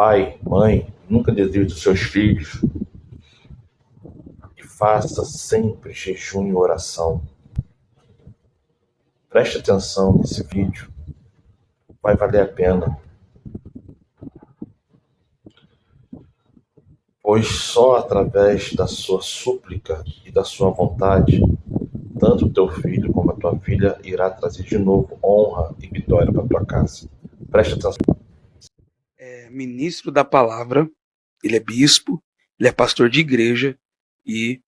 Pai, mãe, nunca desvie dos seus filhos e faça sempre jejum e oração. Preste atenção nesse vídeo, vai valer a pena, pois só através da sua súplica e da sua vontade, tanto o teu filho como a tua filha irá trazer de novo honra e vitória para tua casa. Preste atenção. É ministro da palavra, ele é bispo, ele é pastor de igreja e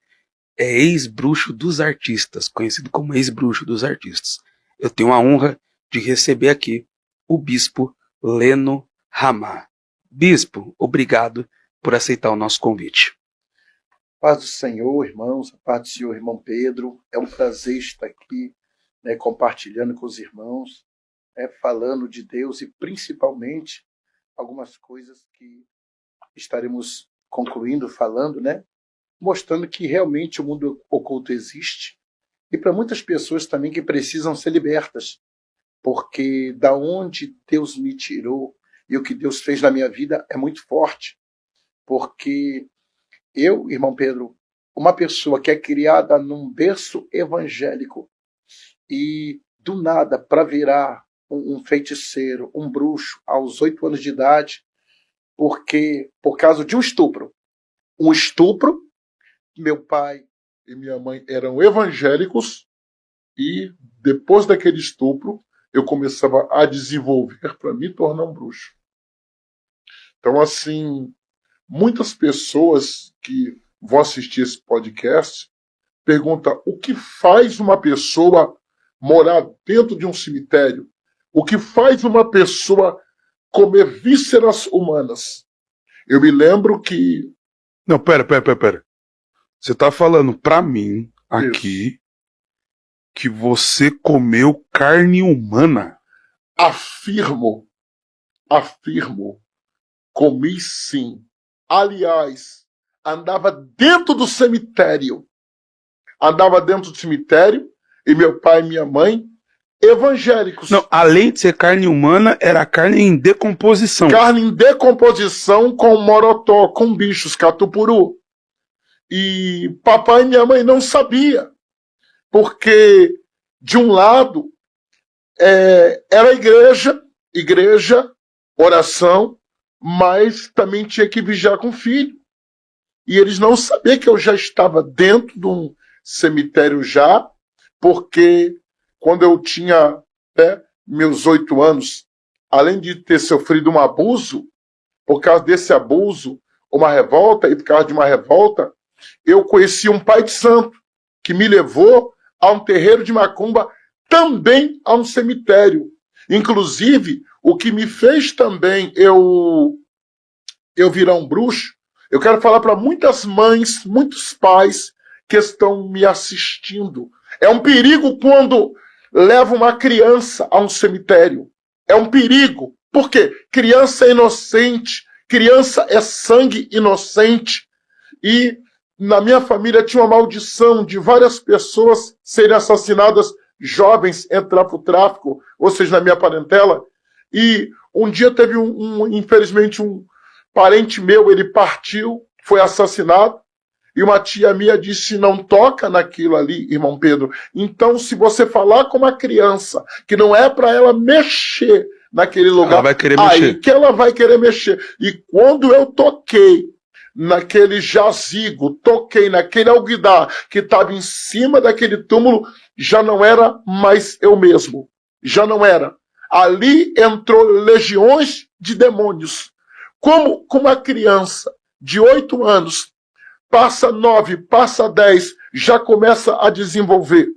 é ex-bruxo dos artistas, conhecido como ex-bruxo dos artistas. Eu tenho a honra de receber aqui o bispo Leno Ramar. Bispo, obrigado por aceitar o nosso convite. Paz do Senhor, irmãos, a paz do Senhor, irmão Pedro. É um prazer estar aqui, compartilhando com os irmãos, falando de Deus e principalmente algumas coisas que estaremos concluindo, falando, mostrando que realmente o mundo oculto existe e para muitas pessoas também que precisam ser libertas, porque da onde Deus me tirou e o que Deus fez na minha vida é muito forte, porque eu, irmão Pedro, uma pessoa que é criada num berço evangélico e do nada para virar um feiticeiro, um bruxo aos 8 anos de idade, porque por causa de um estupro, meu pai e minha mãe eram evangélicos e depois daquele estupro eu começava a desenvolver para me tornar um bruxo. Então, assim, muitas pessoas que vão assistir esse podcast perguntam o que faz uma pessoa morar dentro de um cemitério? O que faz uma pessoa comer vísceras humanas? Eu me lembro que... Não, pera. Você está falando para mim aqui que você comeu carne humana? Afirmo. Comi sim. Aliás, andava dentro do cemitério e meu pai e minha mãe evangélicos. Não, além de ser carne humana, era carne em decomposição. Carne em decomposição com morotó, com bichos, catupuru. E papai e minha mãe não sabia, porque de um lado era igreja, oração, mas também tinha que vigiar com o filho. E eles não sabiam que eu já estava dentro de um cemitério já, porque quando eu tinha meus 8 anos, além de ter sofrido um abuso, por causa desse abuso, uma revolta, e por causa de uma revolta, eu conheci um pai de santo que me levou a um terreiro de macumba, também a um cemitério. Inclusive, o que me fez também eu virar um bruxo, eu quero falar para muitas mães, muitos pais que estão me assistindo. É um perigo quando leva uma criança a um cemitério. É um perigo. Por quê? Criança é inocente, criança é sangue inocente. E na minha família tinha uma maldição de várias pessoas serem assassinadas, jovens entrar para o tráfico, ou seja, na minha parentela. E um dia teve infelizmente, um parente meu, ele partiu, foi assassinado, e uma tia minha disse, não toca naquilo ali, irmão Pedro. Então, se você falar com uma criança que não é para ela mexer naquele lugar, ela vai querer aí mexer. Que ela vai querer mexer. E quando eu toquei naquele jazigo, toquei naquele alguidar que estava em cima daquele túmulo, já não era mais eu mesmo. Já não era. Ali entrou legiões de demônios. Como uma criança de 8 anos, passa 9, passa 10, já começa a desenvolver.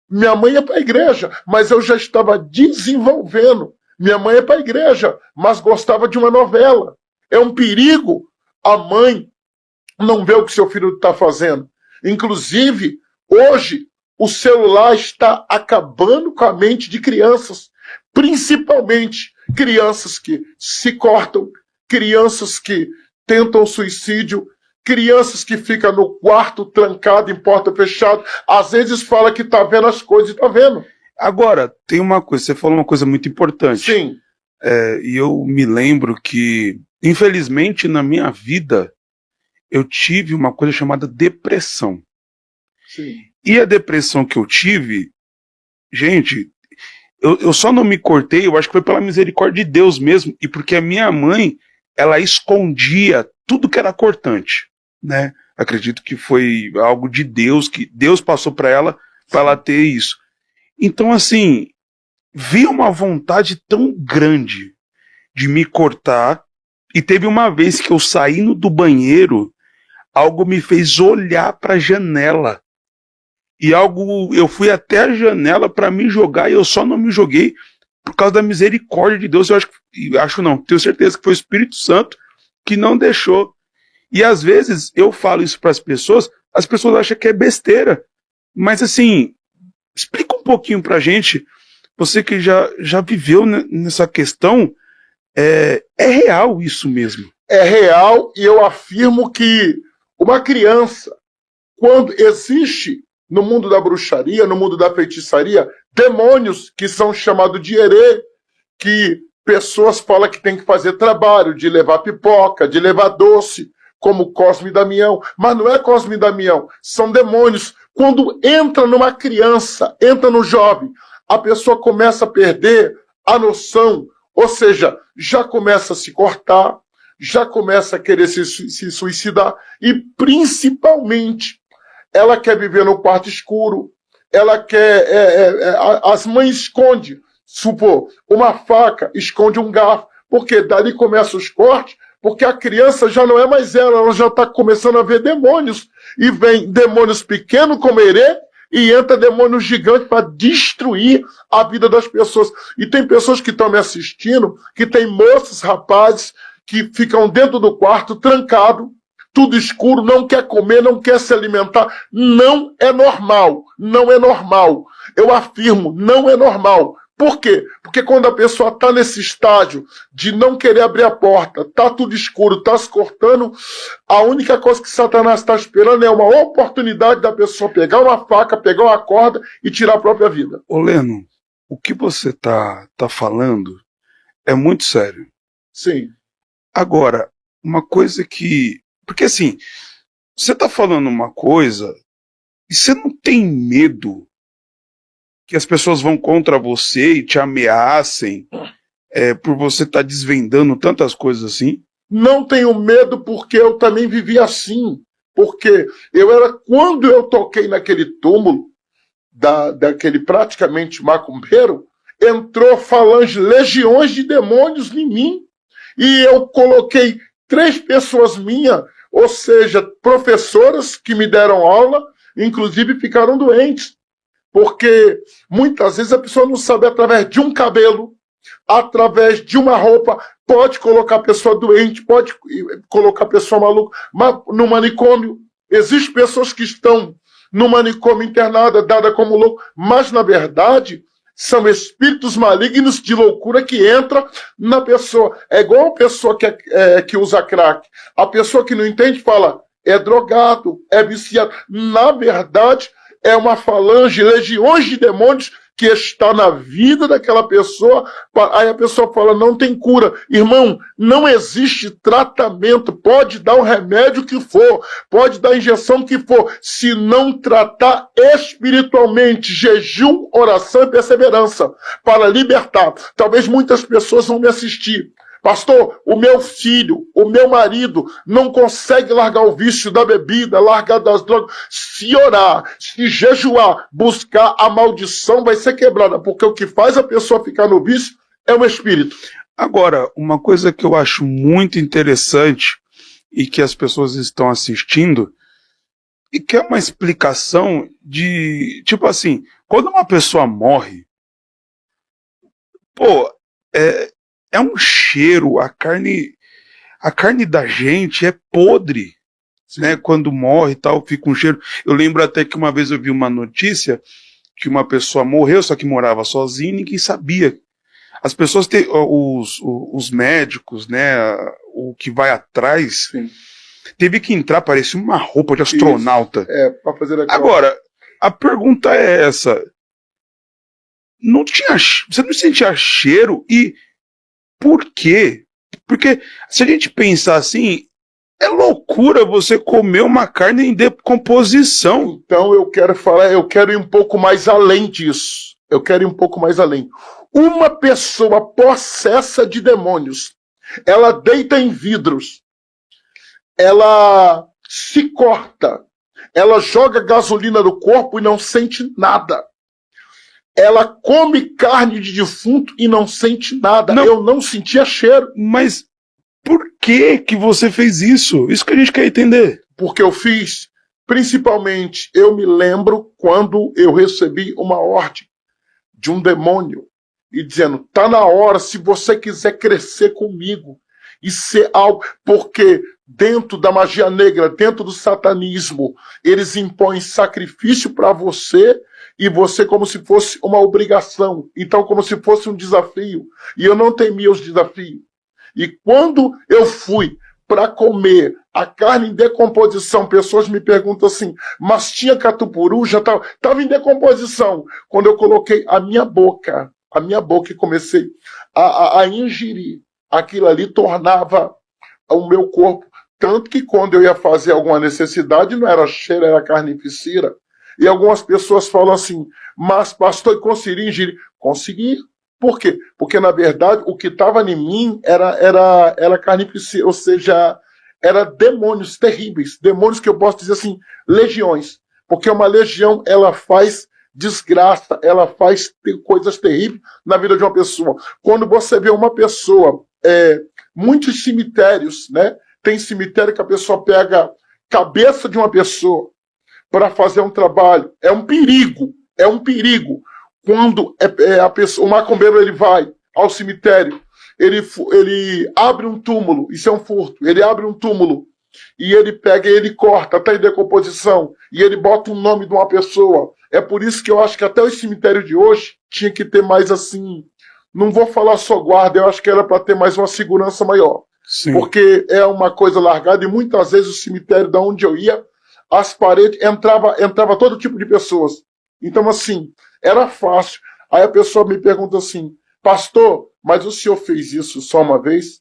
Minha mãe é para a igreja, mas eu já estava desenvolvendo. Minha mãe é para a igreja, mas gostava de uma novela. É um perigo a mãe não ver o que seu filho está fazendo. Inclusive, hoje, o celular está acabando com a mente de crianças, principalmente crianças que se cortam, crianças que tentam suicídio, crianças que ficam no quarto trancado, em porta fechada, às vezes fala que está vendo as coisas e está vendo. Agora, tem uma coisa, você falou uma coisa muito importante. Sim. E eu me lembro que, infelizmente, na minha vida, eu tive uma coisa chamada depressão. Sim. E a depressão que eu tive, gente, eu só não me cortei, eu acho que foi pela misericórdia de Deus mesmo, e porque a minha mãe, ela escondia tudo que era cortante, né? Acredito que foi algo de Deus, que Deus passou para ela ter isso. Então, assim, vi uma vontade tão grande de me cortar, e teve uma vez que eu saindo do banheiro, algo me fez olhar para a janela. E eu fui até a janela para me jogar, e eu só não me joguei por causa da misericórdia de Deus. Eu acho não, tenho certeza que foi o Espírito Santo que não deixou. E às vezes eu falo isso para as pessoas acham que é besteira. Mas assim, explica um pouquinho pra gente, você que já viveu nessa questão, é real isso mesmo? É real, e eu afirmo que uma criança, quando existe no mundo da bruxaria, no mundo da feitiçaria, demônios que são chamados de herê, que pessoas falam que tem que fazer trabalho, de levar pipoca, de levar doce, como Cosme e Damião, mas não é Cosme e Damião, são demônios. Quando entra numa criança, entra no jovem, a pessoa começa a perder a noção, ou seja, já começa a se cortar, já começa a querer se suicidar, e principalmente ela quer viver no quarto escuro, ela quer. As mães escondem, supor, uma faca, esconde um garfo, porque dali começam os cortes, porque a criança já não é mais ela já está começando a ver demônios, e vem demônios pequenos como herê, e entra demônios gigantes para destruir a vida das pessoas. E tem pessoas que estão me assistindo, que tem moças, rapazes, que ficam dentro do quarto, trancado, tudo escuro, não quer comer, não quer se alimentar. Não é normal, não é normal. Eu afirmo, não é normal. Por quê? Porque quando a pessoa está nesse estágio de não querer abrir a porta, está tudo escuro, está se cortando, a única coisa que Satanás está esperando é uma oportunidade da pessoa pegar uma faca, pegar uma corda e tirar a própria vida. Ô Leno, o que você tá falando é muito sério. Sim. Agora, uma coisa que... Porque assim, você tá falando uma coisa e você não tem medo que as pessoas vão contra você e te ameacem por você estar desvendando tantas coisas assim? Não tenho medo, porque eu também vivi assim. Porque quando eu toquei naquele túmulo, daquele praticamente macumbeiro, entrou falange, legiões de demônios em mim. E eu coloquei 3 pessoas minhas, ou seja, professoras que me deram aula, inclusive ficaram doentes. Porque muitas vezes a pessoa não sabe, através de um cabelo, através de uma roupa, pode colocar a pessoa doente, pode colocar a pessoa maluca. Mas no manicômio, existem pessoas que estão no manicômio internada, dada como louco, mas na verdade são espíritos malignos de loucura que entram na pessoa. É igual a pessoa que usa crack. A pessoa que não entende fala, é drogado, é viciado. Na verdade, é uma falange, legiões de demônios que está na vida daquela pessoa. Aí a pessoa fala, não tem cura. Irmão, não existe tratamento. Pode dar o remédio que for, pode dar a injeção que for. Se não tratar espiritualmente, jejum, oração e perseverança para libertar. Talvez muitas pessoas vão me assistir. Pastor, o meu filho, o meu marido não consegue largar o vício da bebida, largar das drogas. Se orar, se jejuar, buscar, a maldição vai ser quebrada, porque o que faz a pessoa ficar no vício é o espírito. Agora, uma coisa que eu acho muito interessante e que as pessoas estão assistindo, e que é uma explicação de, tipo assim, quando uma pessoa morre, pô, é um cheiro, a carne da gente é podre, né? Quando morre e tal, fica um cheiro. Eu lembro até que uma vez eu vi uma notícia que uma pessoa morreu, só que morava sozinha e ninguém sabia. As pessoas, os médicos, né, o que vai atrás, sim, teve que entrar, parecia uma roupa de astronauta. Isso, pra fazer aquela... Agora, a pergunta é essa. Você não sentia cheiro? E por quê? Porque se a gente pensar assim, é loucura você comer uma carne em decomposição. Então eu quero ir um pouco mais além disso. Eu quero ir um pouco mais além. Uma pessoa possessa de demônios, ela deita em vidros, ela se corta, ela joga gasolina no corpo e não sente nada. Ela come carne de defunto e não sente nada. Não. Eu não sentia cheiro. Mas por que você fez isso? Isso que a gente quer entender. Porque eu fiz, principalmente, eu me lembro quando eu recebi uma ordem de um demônio e dizendo, tá na hora, se você quiser crescer comigo e ser algo, porque dentro da magia negra, dentro do satanismo, eles impõem sacrifício para você e você como se fosse uma obrigação, então como se fosse um desafio, e eu não temia os desafios. E quando eu fui para comer a carne em decomposição, pessoas me perguntam assim, mas tinha catupiry, já estava em decomposição. Quando eu coloquei a minha boca e comecei a ingerir, aquilo ali tornava o meu corpo, tanto que quando eu ia fazer alguma necessidade, não era cheiro, era carnificina. E algumas pessoas falam assim, mas pastor, consegui ingerir? Consegui. Por quê? Porque, na verdade, o que estava em mim era carnificina, ou seja, era demônios terríveis, demônios que eu posso dizer assim, legiões. Porque uma legião, ela faz desgraça, ela faz coisas terríveis na vida de uma pessoa. Quando você vê uma pessoa, muitos cemitérios, né? Tem cemitério que a pessoa pega cabeça de uma pessoa para fazer um trabalho. É um perigo. Quando a pessoa, o macumbeiro ele vai ao cemitério, ele abre um túmulo, isso é um furto, ele abre um túmulo e ele pega e ele corta, até em decomposição, e ele bota o nome de uma pessoa. É por isso que eu acho que até o cemitério de hoje tinha que ter mais assim, não vou falar só guarda, eu acho que era para ter mais uma segurança maior. Sim. Porque é uma coisa largada e muitas vezes o cemitério da onde eu ia, as paredes, entrava todo tipo de pessoas. Então, assim, era fácil. Aí a pessoa me pergunta assim, pastor, mas o senhor fez isso só uma vez?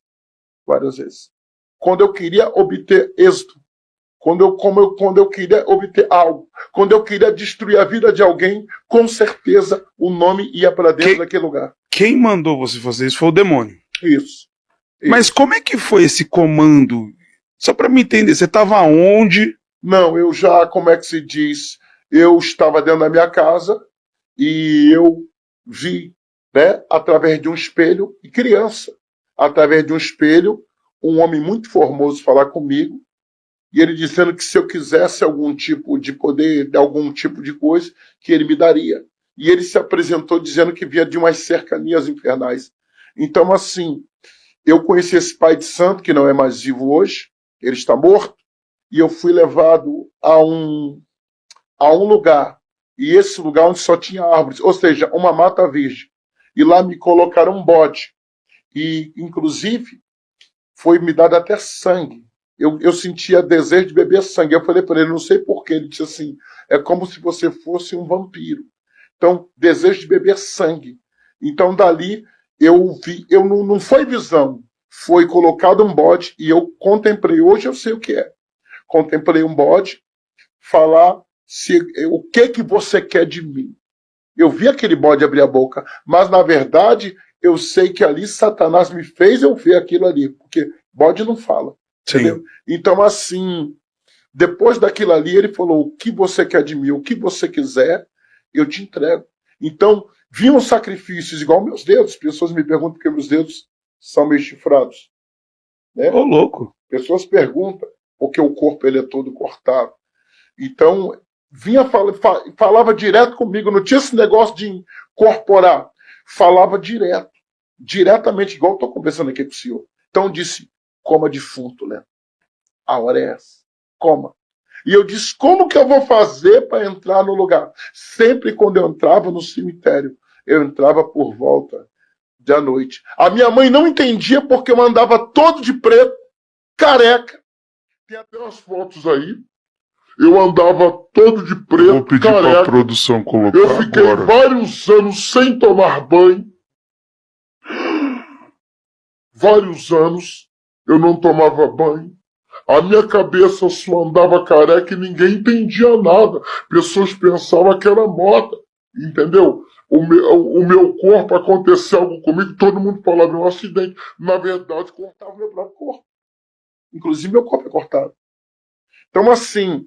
Várias vezes. Quando eu queria obter êxito, quando eu queria obter algo, quando eu queria destruir a vida de alguém, com certeza o nome ia para dentro daquele lugar. Quem mandou você fazer isso foi o demônio. Isso. Mas como é que foi esse comando? Só para me entender, você estava onde? Não, eu já, como é que se diz, eu estava dentro da minha casa e eu vi, né, através de um espelho, e criança, através de um espelho, um homem muito formoso falar comigo, e ele dizendo que se eu quisesse algum tipo de poder, algum tipo de coisa, que ele me daria. E ele se apresentou dizendo que vinha de umas cercanias infernais. Então, assim, eu conheci esse pai de santo, que não é mais vivo hoje, ele está morto, e eu fui levado a um lugar, e esse lugar onde só tinha árvores, ou seja, uma mata virgem. E lá me colocaram um bode, e inclusive foi me dado até sangue. Eu sentia desejo de beber sangue. Eu falei para ele, não sei porquê, ele disse assim, é como se você fosse um vampiro. Então, desejo de beber sangue. Então, dali, eu vi, não foi visão, foi colocado um bode, e eu contemplei, hoje eu sei o que é. Contemplei um bode, falar o que você quer de mim. Eu vi aquele bode abrir a boca, mas na verdade eu sei que ali Satanás me fez eu ver aquilo ali, porque bode não fala. Entendeu? Então assim, depois daquilo ali ele falou, o que você quer de mim, o que você quiser, eu te entrego. Então vinham sacrifícios igual meus dedos, pessoas me perguntam porque meus dedos são meio chifrados. Né? Ô, louco. Pessoas perguntam, porque o corpo ele é todo cortado. Então, falava direto comigo, não tinha esse negócio de incorporar. Falava diretamente, igual eu estou conversando aqui com o senhor. Então, disse, coma defunto, né? A hora é essa, coma. E eu disse, como que eu vou fazer para entrar no lugar? Sempre quando eu entrava no cemitério, eu entrava por volta da noite. A minha mãe não entendia porque eu andava todo de preto, careca. Tem até umas fotos aí. Eu andava todo de preto, vou pedir careca. Pra produção colocar eu fiquei agora. vários anos sem tomar banho. vários anos, eu não tomava banho. A minha cabeça só andava careca e ninguém entendia nada. Pessoas pensavam que era moda, entendeu? O meu corpo, aconteceu algo comigo, todo mundo falava um acidente. Na verdade, cortava meu próprio corpo. Inclusive, meu corpo é cortado. Então, assim,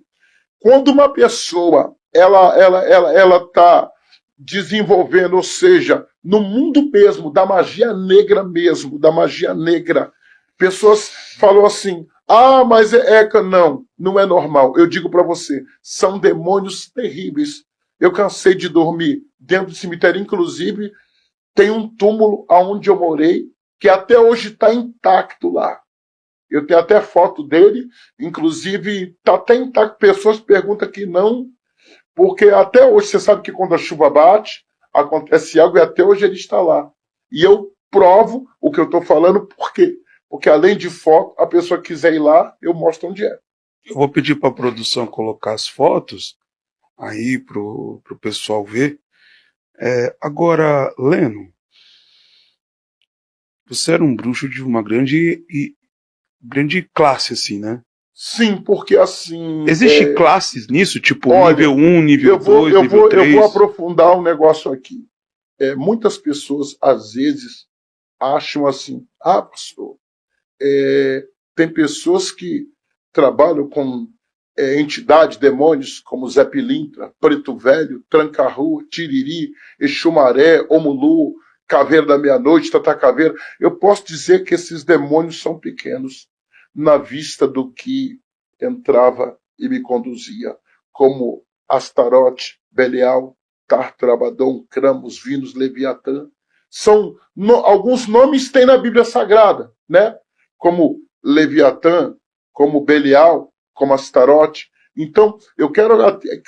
quando uma pessoa ela está desenvolvendo, ou seja, no mundo mesmo, da magia negra, pessoas falam assim, mas não é normal. Eu digo para você, são demônios terríveis. Eu cansei de dormir dentro do cemitério, inclusive tem um túmulo onde eu morei, que até hoje está intacto lá. Eu tenho até foto dele, inclusive está até intacto. Pessoas perguntam que não, porque até hoje, você sabe que quando a chuva bate, acontece algo e até hoje ele está lá. E eu provo o que eu estou falando, por quê? Porque além de foto, a pessoa quiser ir lá, eu mostro onde é. Eu vou pedir para a produção colocar as fotos aí pro pessoal ver. Agora, Leno, você era um bruxo de uma grande classe, assim, né? Sim, porque assim... Existe classes nisso? Tipo, olha, nível 1, nível 2, nível 3? Eu vou aprofundar um negócio aqui. Muitas pessoas, às vezes, acham assim, pastor, tem pessoas que trabalham com entidades, demônios, como Zé Pilintra, Preto Velho, Tranca-Rua, Tiriri, Exumaré, Omulu, Caveira da Meia-Noite, Tata Caveira. Eu posso dizer que esses demônios são pequenos na vista do que entrava e me conduzia, como Astarote, Belial, Tartar, Abaddon, Cramos, Vinos, Leviatã. Alguns nomes tem na Bíblia Sagrada, né? Como Leviatã, como Belial, como Astarote. Então, eu quero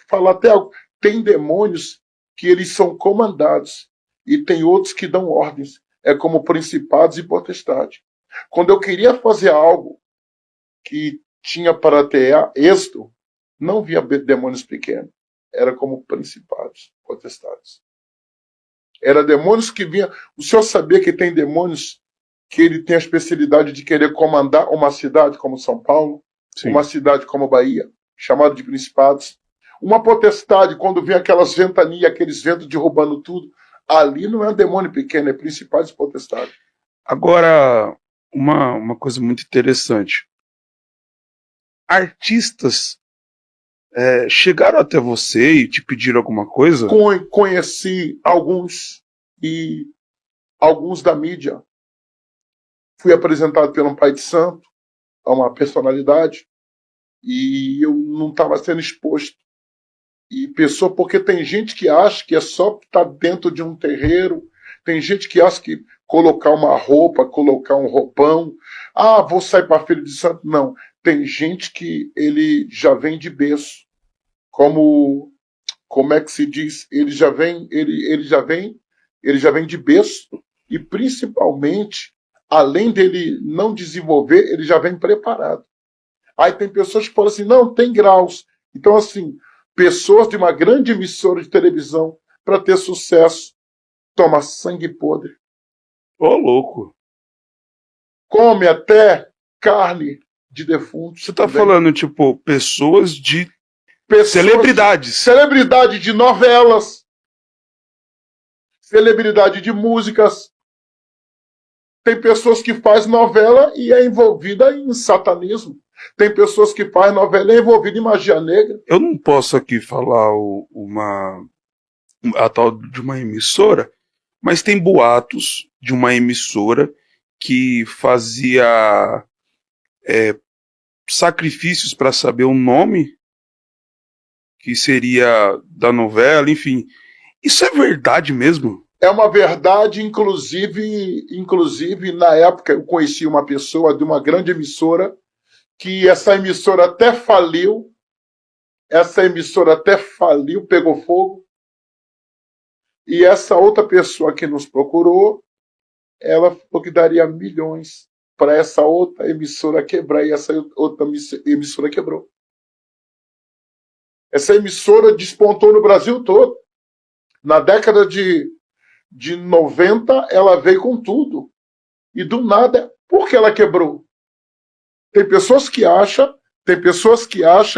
falar até algo. Tem demônios que eles são comandados e tem outros que dão ordens. É como principados e potestades. Quando eu queria fazer algo que tinha para ter êxito, não via demônios pequenos. Era como principados, potestades. Era demônios que vinham... O senhor sabia que tem demônios que ele tem a especialidade de querer comandar uma cidade como São Paulo, sim, uma cidade como Bahia, chamado de principados. Uma potestade, quando vem aquelas ventanias, aqueles ventos derrubando tudo, ali não é um demônio pequeno, é principados e potestades. Agora, uma coisa muito interessante. Artistas chegaram até você e te pediram alguma coisa? Conheci alguns, e alguns da mídia. Fui apresentado pelo pai de santo a uma personalidade e eu não estava sendo exposto. E porque tem gente que acha que é só estar dentro de um terreiro, tem gente que acha que colocar uma roupa, colocar um roupão, vou sair para a filha de santo. Não, tem gente que ele já vem de berço. Como é que se diz? Ele já vem de berço, e principalmente, além dele não desenvolver, ele já vem preparado. Aí tem pessoas que falam assim, não, tem graus. Então, assim, pessoas de uma grande emissora de televisão, para ter sucesso, toma sangue podre. Louco. Come até carne de defunto. Você tá falando, tipo, pessoas celebridades. Celebridade de novelas. Celebridade de músicas. Tem pessoas que fazem novela e é envolvida em satanismo. Tem pessoas que fazem novela e é envolvida em magia negra. Eu não posso aqui falar a tal de uma emissora, mas tem boatos de uma emissora que fazia sacrifícios para saber o nome que seria da novela, enfim. Isso é verdade mesmo? É uma verdade, inclusive na época eu conheci uma pessoa de uma grande emissora, que essa emissora até faliu, pegou fogo, e essa outra pessoa que nos procurou, ela falou que daria milhões para essa outra emissora quebrar, e essa outra emissora quebrou. Essa emissora despontou no Brasil todo. Na década de 90, ela veio com tudo. E do nada, Por que ela quebrou? Tem pessoas que acham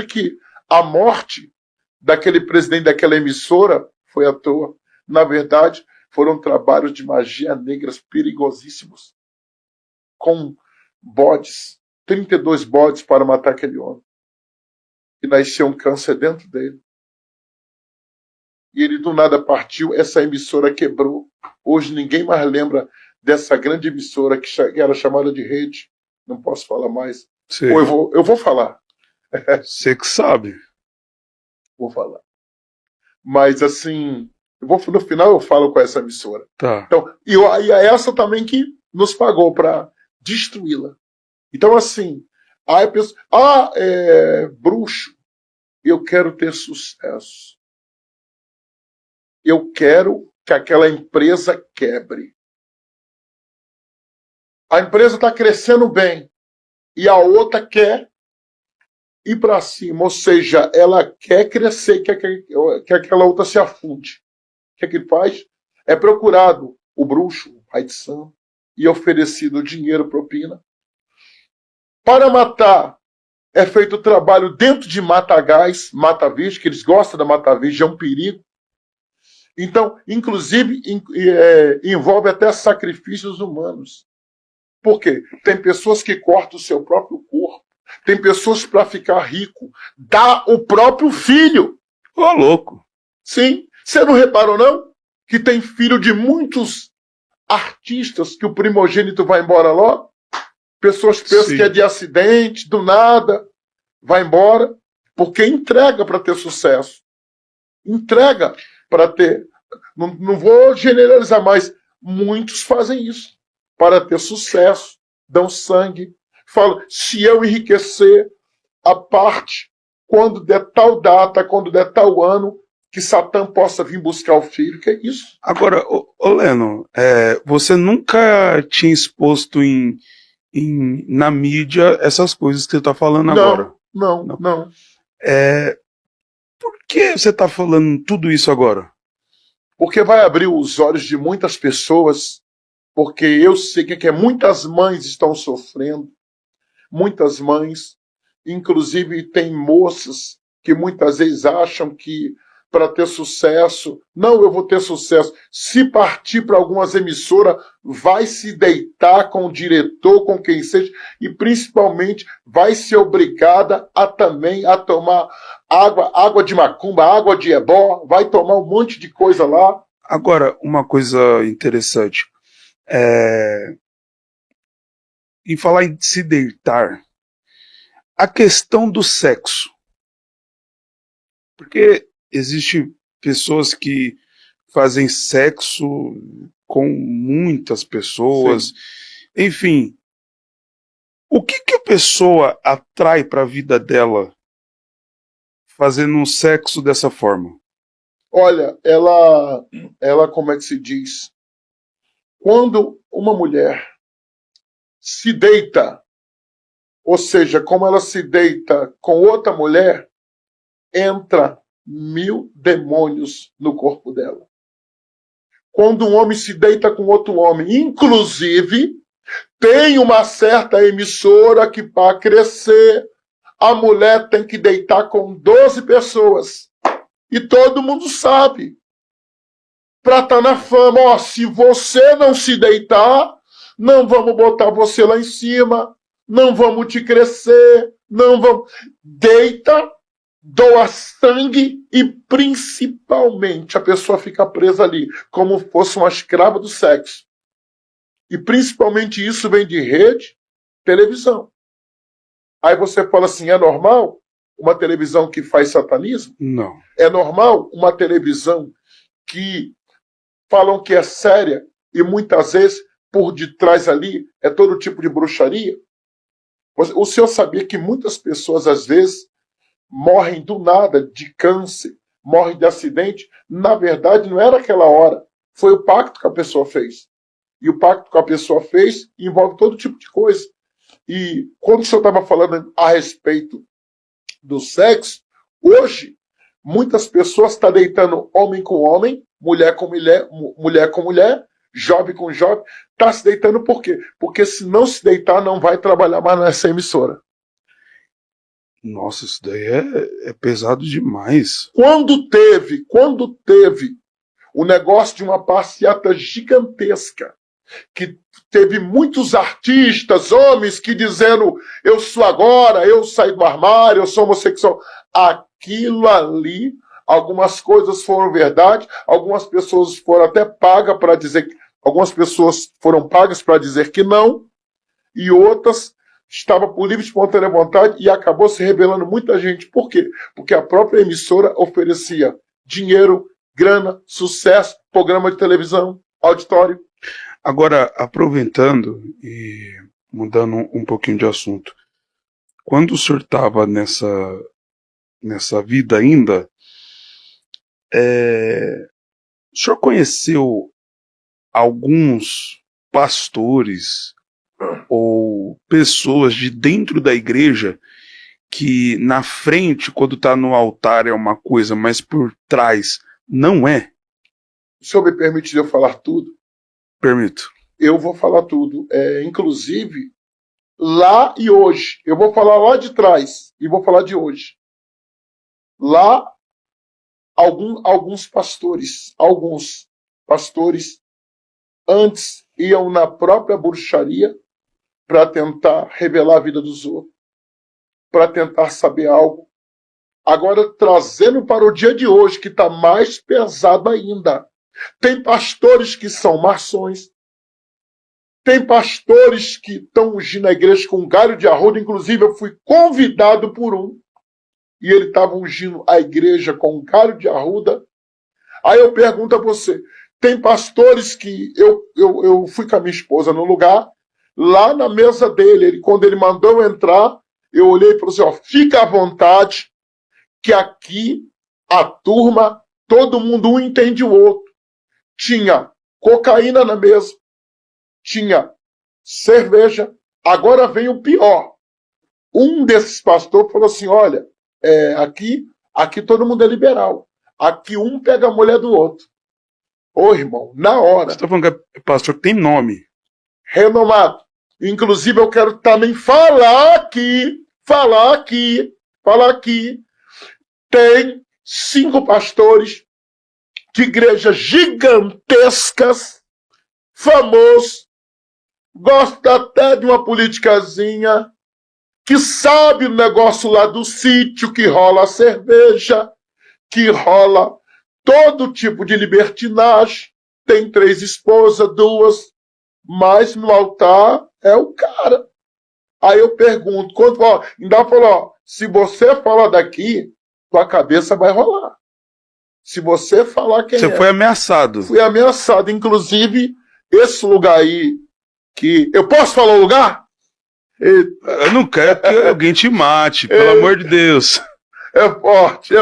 que a morte daquele presidente daquela emissora foi à toa. Na verdade, foram trabalhos de magia negras perigosíssimos, com bodes, 32 bodes para matar aquele homem. E nasceu um câncer dentro dele. E ele do nada partiu, essa emissora quebrou. Hoje ninguém mais lembra dessa grande emissora que era chamada de Rede. Não posso falar mais. Sei. Ou eu vou falar. Você que sabe. Vou falar. Mas assim, no final eu falo com essa emissora. Tá. Então, e é essa também que nos pagou para destruí-la. Então assim, aí a pessoa, bruxo, eu quero ter sucesso. Eu quero que aquela empresa quebre. A empresa está crescendo bem e a outra quer ir para cima, ou seja, ela quer crescer, quer que aquela outra se afunde. O que é que ele faz? É procurado o bruxo, o pai de santo, e oferecido dinheiro, propina. Para matar, é feito o trabalho dentro de mata-gás, mata-virgem, que eles gostam da mata-virgem, é um perigo. Então, inclusive, envolve até sacrifícios humanos. Por quê? Tem pessoas que cortam o seu próprio corpo. Tem pessoas para ficar rico. Dá o próprio filho. Ô, louco. Sim. Você não reparou, não? Que tem filho de muitos artistas que o primogênito vai embora logo? Pessoas pensam que é de acidente, do nada, vai embora. Porque entrega para ter sucesso. Entrega para ter. Não vou generalizar, mas muitos fazem isso. Para ter sucesso, dão sangue. Falam, se eu enriquecer a parte, quando der tal data, quando der tal ano, que Satã possa vir buscar o filho, que é isso. Agora, ô Leno, você nunca tinha exposto na mídia essas coisas que você está falando agora? Não. Por que você está falando tudo isso agora? Porque vai abrir os olhos de muitas pessoas, porque eu sei que muitas mães estão sofrendo, muitas mães, inclusive tem moças que muitas vezes acham que para ter sucesso, não, eu vou ter sucesso. Se partir para algumas emissoras, vai se deitar com o diretor, com quem seja, e principalmente vai ser obrigada também a tomar água de macumba, água de ebó, vai tomar um monte de coisa lá. Agora, uma coisa interessante. Em falar em se deitar, a questão do sexo. Porque existem pessoas que fazem sexo com muitas pessoas. Sim. Enfim, o que a pessoa atrai para a vida dela fazendo um sexo dessa forma? Olha, ela como é que se diz? Quando uma mulher se deita, ou seja, como ela se deita com outra mulher, entra 1000 demônios no corpo dela. Quando um homem se deita com outro homem, inclusive, tem uma certa emissora que para crescer, a mulher tem que deitar com 12 pessoas. E todo mundo sabe. Para estar na fama, ó, se você não se deitar, não vamos botar você lá em cima, não vamos te crescer, não vamos... Deita, doa sangue e principalmente a pessoa fica presa ali, como fosse uma escrava do sexo. E principalmente isso vem de rede, televisão. Aí você fala assim, é normal uma televisão que faz satanismo? Não. É normal uma televisão que falam que é séria e muitas vezes por detrás ali é todo tipo de bruxaria? O senhor sabia que muitas pessoas às vezes morrem do nada de câncer, morrem de acidente? Na verdade não era aquela hora, foi o pacto que a pessoa fez. E o pacto que a pessoa fez envolve todo tipo de coisa. E quando o senhor estava falando a respeito do sexo, hoje muitas pessoas estão deitando homem com homem, mulher com mulher, mulher com mulher, jovem com jovem, está se deitando por quê? Porque se não se deitar, não vai trabalhar mais nessa emissora. Nossa, isso daí é pesado demais. Quando teve o negócio de uma passeata gigantesca, que teve muitos artistas, homens que dizendo, eu sou agora, eu saí do armário, eu sou homossexual. Aquilo ali, algumas coisas foram verdade, algumas pessoas foram até pagas para dizer, algumas pessoas foram pagas para dizer que não, e outras estavam por livre e espontânea vontade e acabou se revelando muita gente. Por quê? Porque a própria emissora oferecia dinheiro, grana, sucesso, programa de televisão, auditório. Agora, aproveitando e mudando um pouquinho de assunto, quando o senhor estava nessa vida ainda, o senhor conheceu alguns pastores ou pessoas de dentro da igreja que na frente, quando está no altar, é uma coisa, mas por trás não é? O senhor me permite eu falar tudo? Permito. Eu vou falar tudo. Inclusive, lá e hoje. Eu vou falar lá de trás e vou falar de hoje. Lá, alguns pastores antes iam na própria bruxaria para tentar revelar a vida dos outros, para tentar saber algo. Agora, trazendo para o dia de hoje, que está mais pesado ainda. Tem pastores que são maçons, tem pastores que estão ungindo a igreja com um galho de arruda. Inclusive, eu fui convidado por um, e ele estava ungindo a igreja com um galho de arruda. Aí eu pergunto a você, tem pastores que eu fui com a minha esposa no lugar, lá na mesa dele, quando ele mandou eu entrar, eu olhei e falei assim, ó, fica à vontade, que aqui a turma, todo mundo um entende o outro. Tinha cocaína na mesa, tinha cerveja, agora vem o pior. Um desses pastores falou assim, olha, aqui todo mundo é liberal, aqui um pega a mulher do outro. Ô irmão, na hora. Você está falando que é pastor que tem nome. Renomado. Inclusive eu quero também falar aqui, tem 5 pastores de igrejas gigantescas, famosos, gosta até de uma politicazinha, que sabe o negócio lá do sítio, que rola a cerveja, que rola todo tipo de libertinagem, tem 3 esposas, 2, mas no altar é o cara. Aí eu pergunto, ainda falou, se você falar daqui, tua cabeça vai rolar. Se você falar quem Você foi ameaçado. Fui ameaçado. Inclusive, esse lugar aí, que... Eu posso falar o lugar? Eu não quero que alguém te mate, pelo amor de Deus. É forte.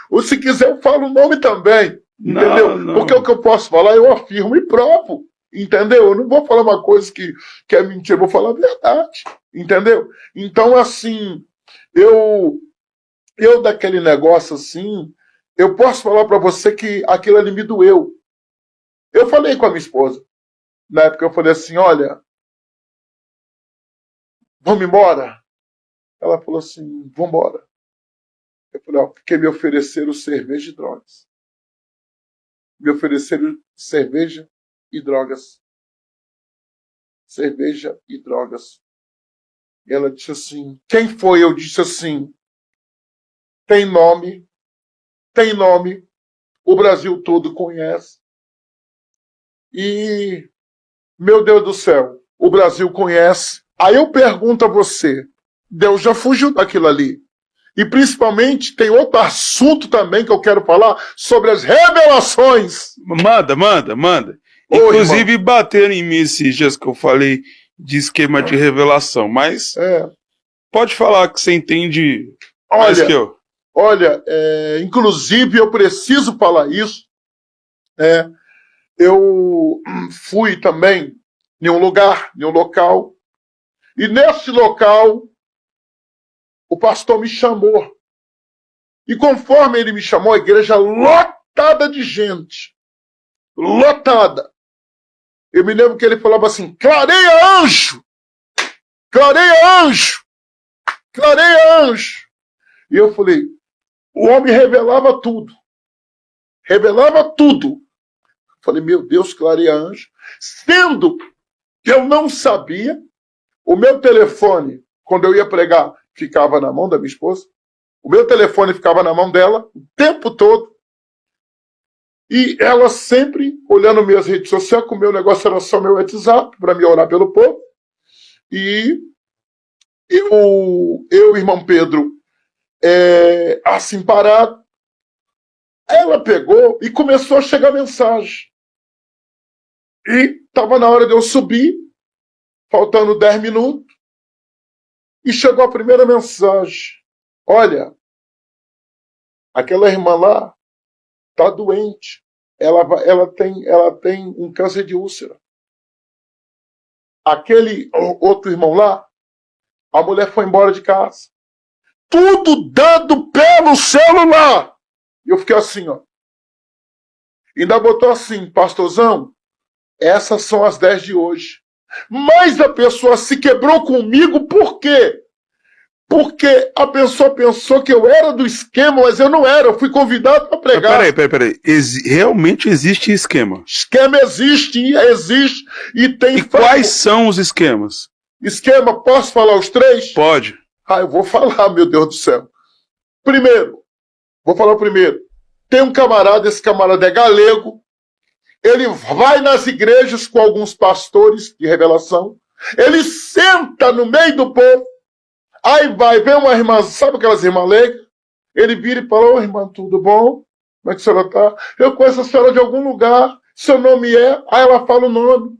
Ou se quiser, eu falo o nome também. Entendeu? Não. Porque o que eu posso falar, eu afirmo e provo. Entendeu? Eu não vou falar uma coisa que é mentira, eu vou falar a verdade. Entendeu? Então, assim, eu daquele negócio assim, eu posso falar para você que aquilo ali me doeu. Eu falei com a minha esposa. Na época eu falei assim, olha, vamos embora? Ela falou assim, vamos embora. Eu falei, porque me ofereceram cerveja e drogas. Me ofereceram cerveja e drogas. Cerveja e drogas. E ela disse assim, quem foi? Eu disse assim, tem nome, o Brasil todo conhece. E, meu Deus do céu, o Brasil conhece. Aí eu pergunto a você, Deus já fugiu daquilo ali. E principalmente tem outro assunto também que eu quero falar sobre as revelações. Manda. Inclusive bateram em mim esses dias que eu falei de esquema de revelação, mas pode falar que você entende mais que eu. Olha, inclusive eu preciso falar isso. Eu fui também em um lugar, em um local, e nesse local o pastor me chamou. E conforme ele me chamou, a igreja lotada de gente. lotada. Eu me lembro que ele falava assim, clareia anjo, clareia anjo, clareia anjo. E eu falei, o homem revelava tudo. Revelava tudo. Falei, meu Deus, clareia anjo. Sendo que eu não sabia, o meu telefone, quando eu ia pregar, ficava na mão da minha esposa. O meu telefone ficava na mão dela o tempo todo. E ela sempre olhando minhas redes sociais, que o meu negócio era só meu WhatsApp, para me orar pelo povo. E eu irmão Pedro, assim parado, ela pegou e começou a chegar mensagem. E estava na hora de eu subir, faltando 10 minutos, e chegou a primeira mensagem. Olha, aquela irmã lá está doente. Ela tem um câncer de úlcera. Aquele outro irmão lá, a mulher foi embora de casa. Tudo dado pelo celular. E eu fiquei assim, ó. Ainda botou assim, pastorzão, essas são as 10 de hoje. Mas a pessoa se quebrou comigo, por quê? Porque a pessoa pensou que eu era do esquema, mas eu não era. Eu fui convidado para pregar. Peraí. Realmente existe esquema? Esquema existe. E tem... E quais são os esquemas? Esquema, posso falar os 3? Pode. Eu vou falar, meu Deus do céu. Primeiro, vou falar o primeiro. Tem um camarada, esse camarada é galego. Ele vai nas igrejas com alguns pastores de revelação. Ele senta no meio do povo. Aí vem uma irmã, sabe aquelas irmãs leigas? Ele vira e fala, ô irmã, tudo bom? Como é que a senhora tá? Eu conheço a senhora de algum lugar. Seu nome é? Aí ela fala o nome.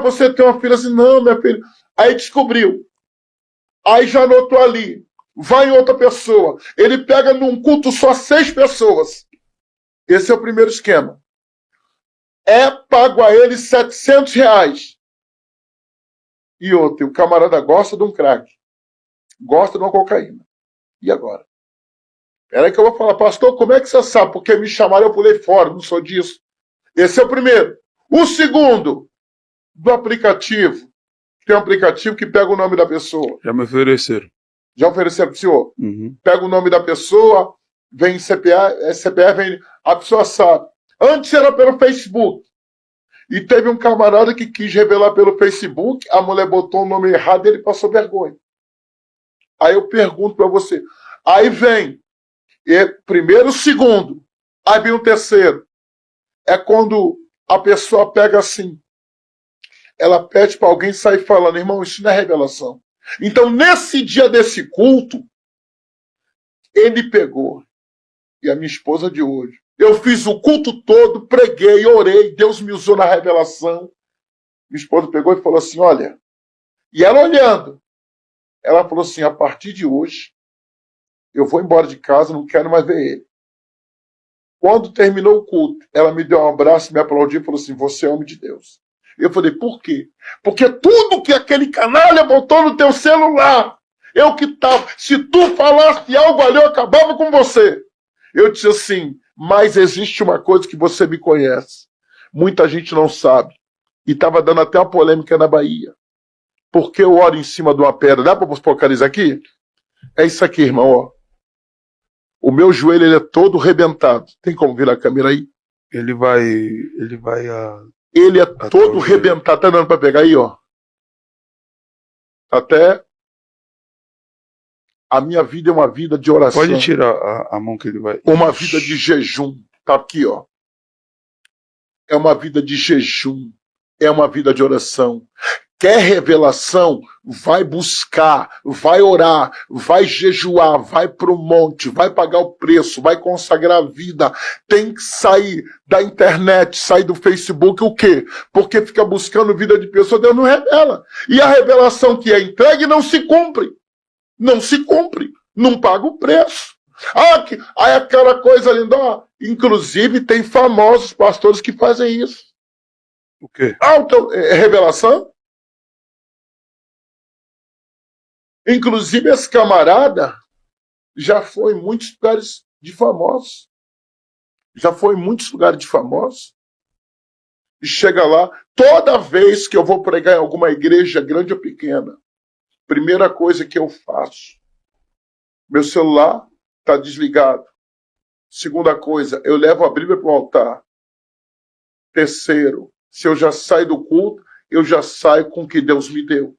Você tem uma filha assim? Não, minha filha. Aí descobriu. Aí já anotou ali. Vai em outra pessoa. Ele pega num culto só 6 pessoas. Esse é o primeiro esquema. Pago a ele R$700. E outro, o camarada gosta de um crack. Gosta de uma cocaína. E agora? Peraí que eu vou falar, pastor, como é que você sabe? Porque me chamaram, eu pulei fora, não sou disso. Esse é o primeiro. O segundo, do aplicativo. Tem um aplicativo que pega o nome da pessoa. Já me ofereceram. Já ofereceram para o senhor? Uhum. Pega o nome da pessoa, vem CPF, vem, a pessoa sabe. Antes era pelo Facebook. E teve um camarada que quis revelar pelo Facebook, a mulher botou o nome errado e ele passou vergonha. Aí eu pergunto para você. Aí vem primeiro, segundo. Aí vem o terceiro. É quando a pessoa pega assim. Ela pede para alguém sair falando, irmão, isso não é revelação. Então, nesse dia desse culto, ele pegou. E a minha esposa de hoje. Eu fiz o culto todo, preguei, orei, Deus me usou na revelação. Minha esposa pegou e falou assim, olha. E ela olhando. Ela falou assim, a partir de hoje, eu vou embora de casa, não quero mais ver ele. Quando terminou o culto, ela me deu um abraço, me aplaudiu e falou assim, você é homem de Deus. Eu falei, por quê? Porque tudo que aquele canalha botou no teu celular, eu que tava, se tu falasse algo ali, eu acabava com você. Eu disse assim, mas existe uma coisa que você me conhece. Muita gente não sabe. E estava dando até uma polêmica na Bahia. Porque eu oro em cima de uma pedra. Dá para focalizar aqui? É isso aqui, irmão. Ó. O meu joelho ele é todo rebentado. Tem como virar a câmera aí? Ele vai Ele é todo rebentado. Tá dando para pegar aí, ó. Até a minha vida é uma vida de oração. Pode tirar a mão que ele vai. Uma vida de jejum. Tá aqui, ó. É uma vida de jejum. É uma vida de oração. Quer revelação? Vai buscar, vai orar, vai jejuar, vai pro monte, vai pagar o preço, vai consagrar a vida. Tem que sair da internet, sair do Facebook, o quê? Porque fica buscando vida de pessoa, Deus não revela. E a revelação que é entregue não se cumpre. Não se cumpre. Não paga o preço. Aí aquela coisa linda, ó. Inclusive tem famosos pastores que fazem isso. O quê? Então, revelação? Inclusive, esse camarada já foi em muitos lugares de famosos. Já foi em muitos lugares de famosos. e chega lá, toda vez que eu vou pregar em alguma igreja, grande ou pequena, primeira coisa que eu faço, meu celular está desligado. Segunda coisa, eu levo a Bíblia para o altar. Terceiro, se eu já saio do culto, eu já saio com o que Deus me deu.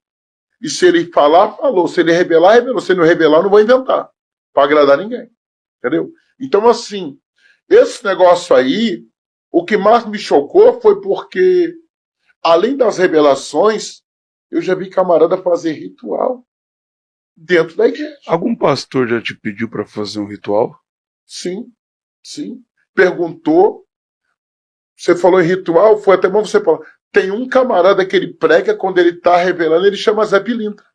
E se ele falar, falou. Se ele revelar, revelou. Se ele não revelar, eu não vou inventar. Para agradar ninguém. Entendeu? Então, assim, esse negócio aí, o que mais me chocou foi porque, além das revelações, eu já vi camarada fazer ritual dentro da igreja. Algum pastor já te pediu para fazer um ritual? Sim, sim. Perguntou. Você falou em ritual, foi até bom você falar. Tem um camarada que ele prega, quando ele está revelando, ele chama Zé Pilintra.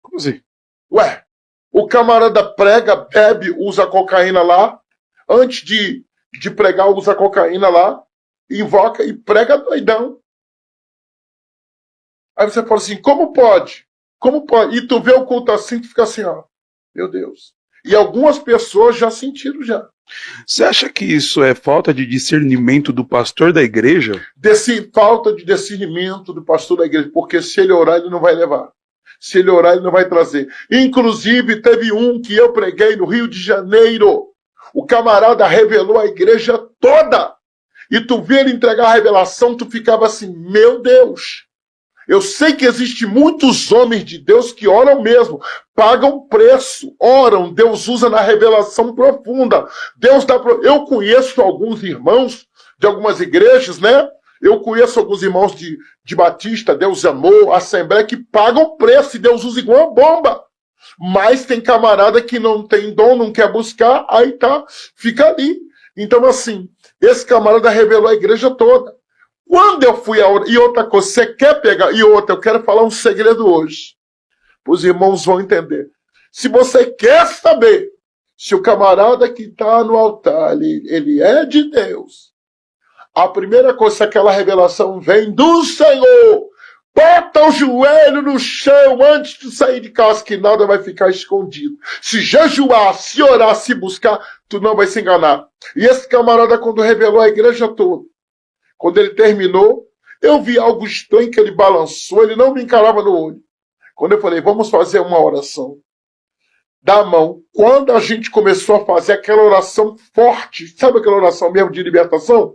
Como assim? Ué, o camarada prega, bebe, usa cocaína lá, antes de pregar, usa cocaína lá, invoca e prega doidão. Aí você fala assim, como pode? Como pode? E tu vê o culto assim, tu fica assim, ó, meu Deus. E algumas pessoas já sentiram já. Você acha que isso é falta de discernimento do pastor da igreja? Falta de discernimento do pastor da igreja, porque se ele orar, ele não vai levar. Se ele orar, ele não vai trazer. Inclusive, teve um que eu preguei no Rio de Janeiro. O camarada revelou a igreja toda. E tu vê ele entregar a revelação, tu ficava assim, meu Deus. Eu sei que existem muitos homens de Deus que oram mesmo, pagam preço, oram, Deus usa na revelação profunda. Deus dá. Eu conheço alguns irmãos de algumas igrejas, né? Eu conheço alguns irmãos de Batista, Deus amou, Assembleia, que pagam preço e Deus usa igual uma bomba. Mas tem camarada que não tem dom, não quer buscar, aí tá, fica ali. Então, assim, esse camarada revelou a igreja toda. Quando eu fui a outra, e outra coisa, você quer pegar, e outra, eu quero falar um segredo hoje. Os irmãos vão entender. Se você quer saber se o camarada que está no altar, ele é de Deus, a primeira coisa, se aquela revelação vem do Senhor, bota o joelho no chão antes de sair de casa, que nada vai ficar escondido. Se jejuar, se orar, se buscar, tu não vai se enganar. E esse camarada, quando revelou a igreja toda, quando ele terminou, eu vi algo estranho que ele balançou, ele não me encarava no olho. Quando eu falei, vamos fazer uma oração, da mão, quando a gente começou a fazer aquela oração forte, sabe aquela oração mesmo de libertação?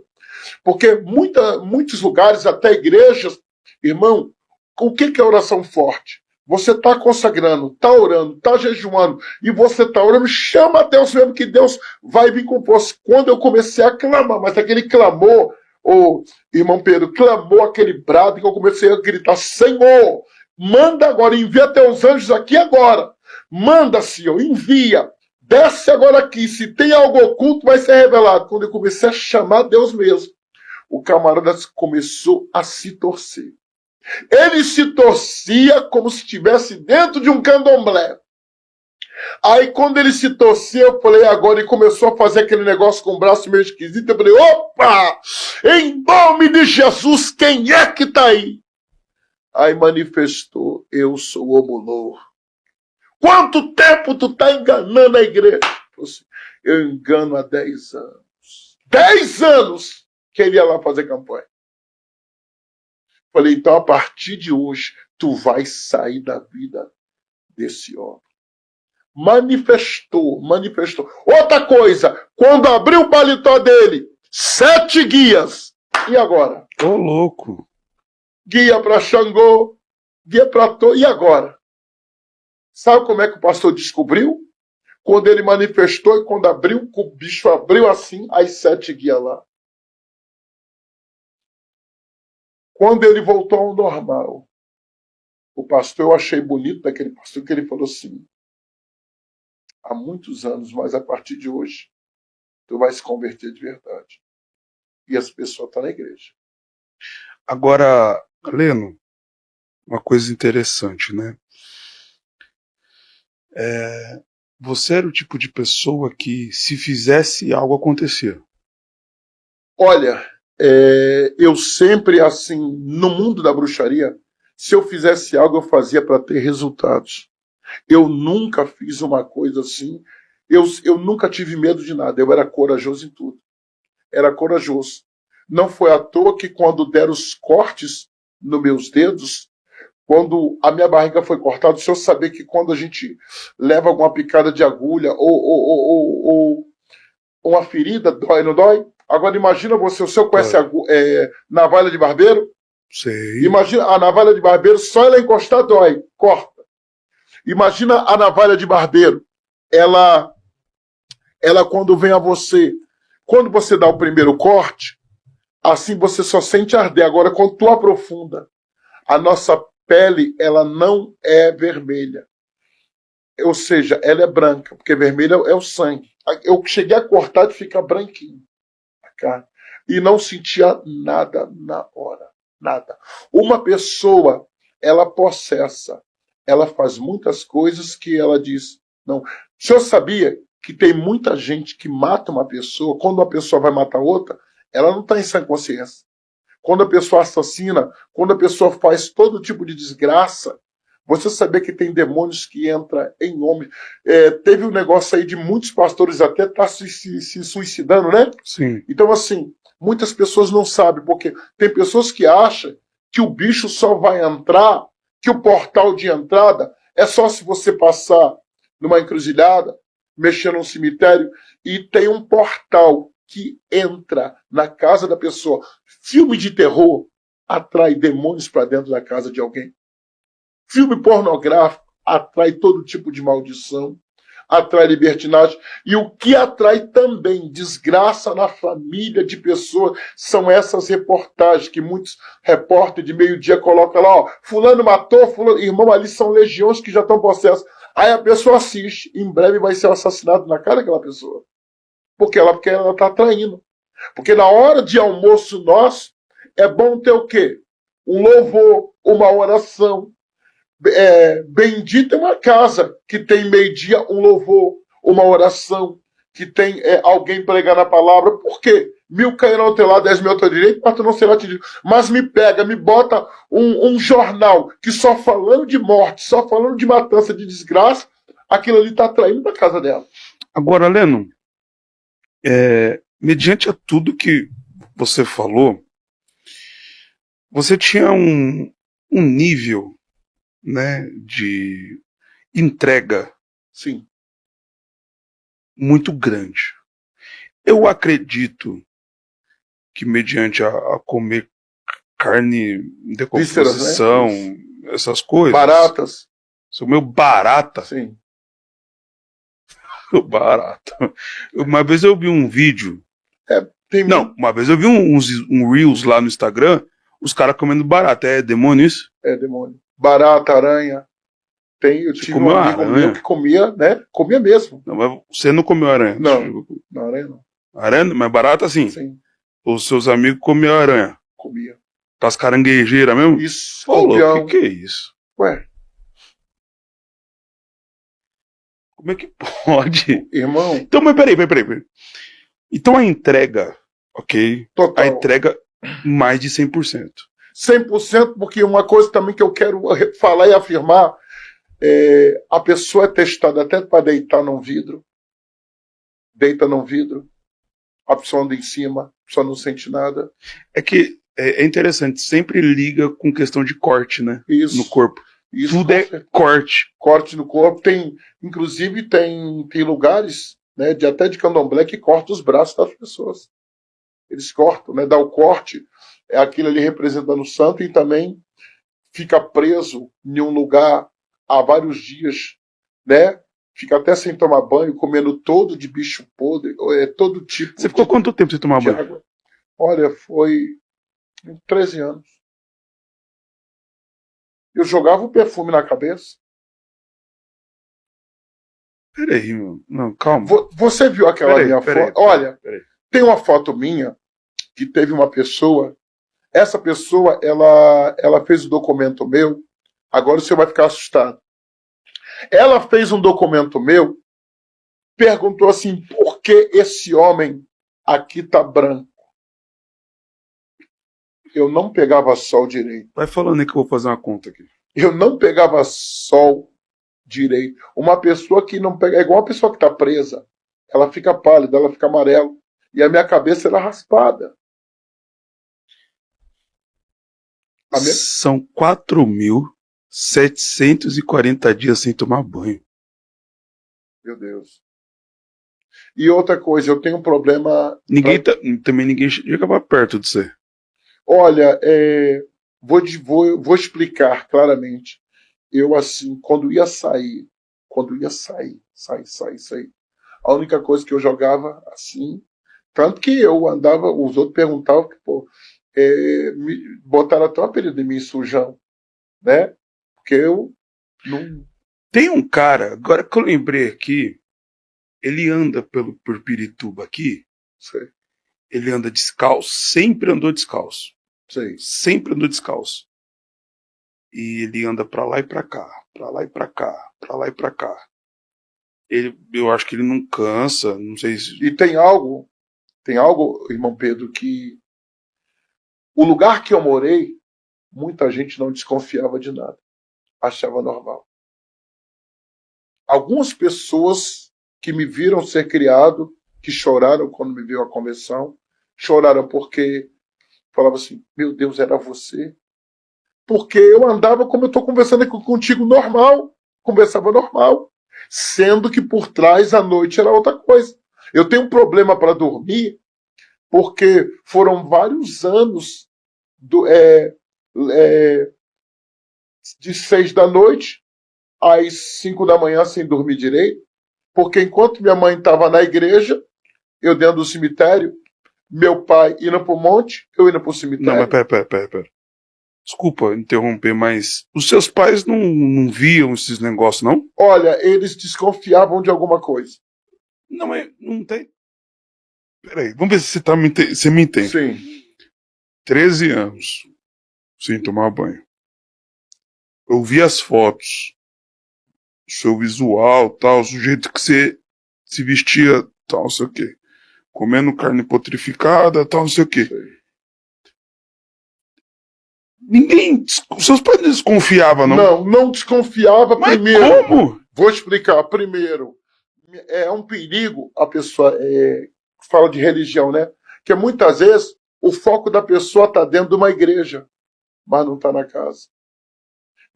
Porque muitos lugares, até igrejas, irmão, o que é oração forte? Você está consagrando, está orando, está jejuando, e você está orando, chama a Deus mesmo que Deus vai vir com você. Quando eu comecei a clamar, mas aquele clamor, o irmão Pedro clamou aquele brado, que eu comecei a gritar, Senhor, manda agora, envia teus anjos aqui agora. Manda, Senhor, envia. Desce agora aqui. Se tem algo oculto, vai ser revelado. Quando eu comecei a chamar Deus mesmo, o camarada começou a se torcer. Ele se torcia como se estivesse dentro de um candomblé. Aí quando ele se torcia, eu falei agora, e começou a fazer aquele negócio com o braço meio esquisito, eu falei, opa! Em nome de Jesus, quem é que tá aí? Aí manifestou, eu sou o Omulor. Quanto tempo tu tá enganando a igreja? Eu engano há 10 anos. 10 anos que ele ia lá fazer campanha. Falei, então a partir de hoje, tu vai sair da vida desse homem. Manifestou. Outra coisa, quando abriu o paletó dele, 7 guias. E agora? Ô, louco. Guia para Xangô, guia para Tô. E agora? Sabe como é que o pastor descobriu? Quando ele manifestou e quando abriu, o bicho abriu assim, as 7 guias lá. Quando ele voltou ao normal, o pastor, eu achei bonito daquele pastor, que ele falou assim, há muitos anos, mas a partir de hoje, tu vai se converter de verdade. E as pessoas estão na igreja. Agora, Leno, uma coisa interessante, né? Você era o tipo de pessoa que, se fizesse algo, acontecia. Olha, eu sempre, assim, no mundo da bruxaria, se eu fizesse algo, eu fazia para ter resultados. Eu nunca fiz uma coisa assim. Eu nunca tive medo de nada. Eu era corajoso em tudo. Era corajoso. Não foi à toa que quando deram os cortes nos meus dedos, quando a minha barriga foi cortada, o senhor saber que quando a gente leva alguma picada de agulha ou uma ferida, dói, não dói? Agora imagina você, o senhor conhece navalha de barbeiro? Sei. Imagina a navalha de barbeiro, só ela encostar dói, corta. Imagina a navalha de barbeiro, ela quando vem a você, quando você dá o primeiro corte, assim você só sente arder. Agora quando tu aprofunda, a nossa pele, ela não é vermelha. Ou seja, ela é branca, porque vermelha é o sangue. Eu cheguei a cortar e fica branquinho a carne. E não sentia nada na hora. Nada. Uma pessoa, ela possessa, ela faz muitas coisas que ela diz. Não. O senhor sabia que tem muita gente que mata uma pessoa, quando uma pessoa vai matar outra, ela não está em sã consciência. Quando a pessoa assassina, quando a pessoa faz todo tipo de desgraça, você sabia que tem demônios que entram em homens. Teve um negócio aí de muitos pastores até estar se suicidando, né? Sim. Então, assim, muitas pessoas não sabem, porque tem pessoas que acham que o bicho só vai entrar, que o portal de entrada é só se você passar numa encruzilhada, mexer num cemitério, e tem um portal que entra na casa da pessoa. Filme de terror atrai demônios para dentro da casa de alguém. Filme pornográfico atrai todo tipo de maldição, atrai libertinagem. E o que atrai também desgraça na família de pessoas são essas reportagens que muitos repórteres de meio-dia colocam lá, ó, fulano matou, fulano... Irmão, ali são legiões que já estão possessas. Aí a pessoa assiste, em breve vai ser assassinado na cara daquela pessoa. Porque ela está atraindo. Porque na hora de almoço nosso, é bom ter o quê? Um louvor, uma oração. Bendita é uma casa que tem meio-dia um louvor, uma oração, que tem alguém pregando a palavra. Por quê? 1000 cairão ao teu lado, 10 mil ao teu direito, mas tu não será atingido. Mas me pega, me bota um jornal que só falando de morte, só falando de matança, de desgraça, aquilo ali está atraindo para casa dela. Agora, Leno, mediante a tudo que você falou, você tinha um nível, né, de entrega, sim, muito grande. Eu acredito que mediante a comer carne em decomposição, vísceras, né? Essas coisas, baratas, sou meio barata. sim. Barata. Uma vez eu vi um vídeo. Uma vez eu vi um Reels lá no Instagram, os caras comendo barata. É demônio isso? É demônio. Barata, aranha. Eu tive um amigo meu que comia, né? Comia mesmo. Não, mas você não comeu aranha? Não, aranha não. Aranha? Mas barata sim? Sim. Os seus amigos comiam aranha? Comia. Das caranguejeiras mesmo? Isso. Falou, que é isso? Ué. Como é que pode? Irmão. Então, mas peraí. Então a entrega, ok? Total. A entrega mais de 100%. 100%, porque uma coisa também que eu quero falar e afirmar, a pessoa é testada até para deitar num vidro. Deita num vidro, a pessoa anda em cima, a pessoa não sente nada. É que é interessante, sempre liga com questão de corte, né? Isso. No corpo. Isso, tudo é corte. Corte no corpo. Inclusive tem lugares, né, até de candomblé que cortam os braços das pessoas. Eles cortam, né? Dá o corte, aquilo ali representando o santo, e também fica preso em um lugar há vários dias, né? Fica até sem tomar banho, comendo todo de bicho podre, todo tipo. Você ficou quanto tempo sem tomar banho? Água. Olha, foi 13 anos. Eu jogava o perfume na cabeça. Peraí, meu. Não, calma. Você viu aquela minha foto? Olha, tem uma foto minha que teve uma pessoa. Essa pessoa, ela fez um documento meu. Agora você vai ficar assustado. Ela fez um documento meu, perguntou assim, por que esse homem aqui tá branco? Eu não pegava sol direito. Vai falando aí que eu vou fazer uma conta aqui. Eu não pegava sol direito. Uma pessoa que não pega, é igual uma pessoa que tá presa. Ela fica pálida, ela fica amarela. E a minha cabeça era raspada. Amém? São 4.740 dias sem tomar banho. Meu Deus. E outra coisa, eu tenho um problema... Também ninguém chega pra perto de você. Olha, vou explicar claramente. Eu, assim, quando ia sair, sair, a única coisa que eu jogava, assim, tanto que eu andava, os outros perguntavam, que, pô, botaram até um apelido de mim, sujão, né? Porque eu não... Tem um cara, agora que eu lembrei aqui, ele anda por Pirituba aqui, Sei, ele anda descalço, sempre andou descalço. sei. Sempre andou descalço. E ele anda pra lá e pra cá, pra lá e pra cá, pra lá e pra cá. Eu acho que ele não cansa, não sei se... E tem algo, irmão Pedro, que o lugar que eu morei, muita gente não desconfiava de nada. Achava normal. Algumas pessoas que me viram ser criado, que choraram quando me viu a conversão, choraram porque falavam assim, meu Deus, era você? Porque eu andava como eu estou conversando aqui contigo normal, conversava normal, sendo que por trás a noite era outra coisa. Eu tenho um problema para dormir, porque foram vários anos de 6 da noite às 5 da manhã sem dormir direito, porque enquanto minha mãe estava na igreja, eu dentro do cemitério, meu pai indo para o monte, eu indo para o cemitério. Não, mas pera. Desculpa interromper, mas os seus pais não viam esses negócios, não? Olha, eles desconfiavam de alguma coisa. Não, mas não tem... Peraí, vamos ver se você me entende. Sim. 13 anos sem tomar banho. Eu vi as fotos, o seu visual, tal, o jeito que você se vestia, tal, não sei o quê. Comendo carne putrificada, tal, não sei o quê. Sim. Seus pais não desconfiavam, não? Não desconfiava. Mas primeiro. Como? Vou explicar. Primeiro, é um perigo a pessoa fala de religião, né? Que muitas vezes o foco da pessoa está dentro de uma igreja, mas não está na casa.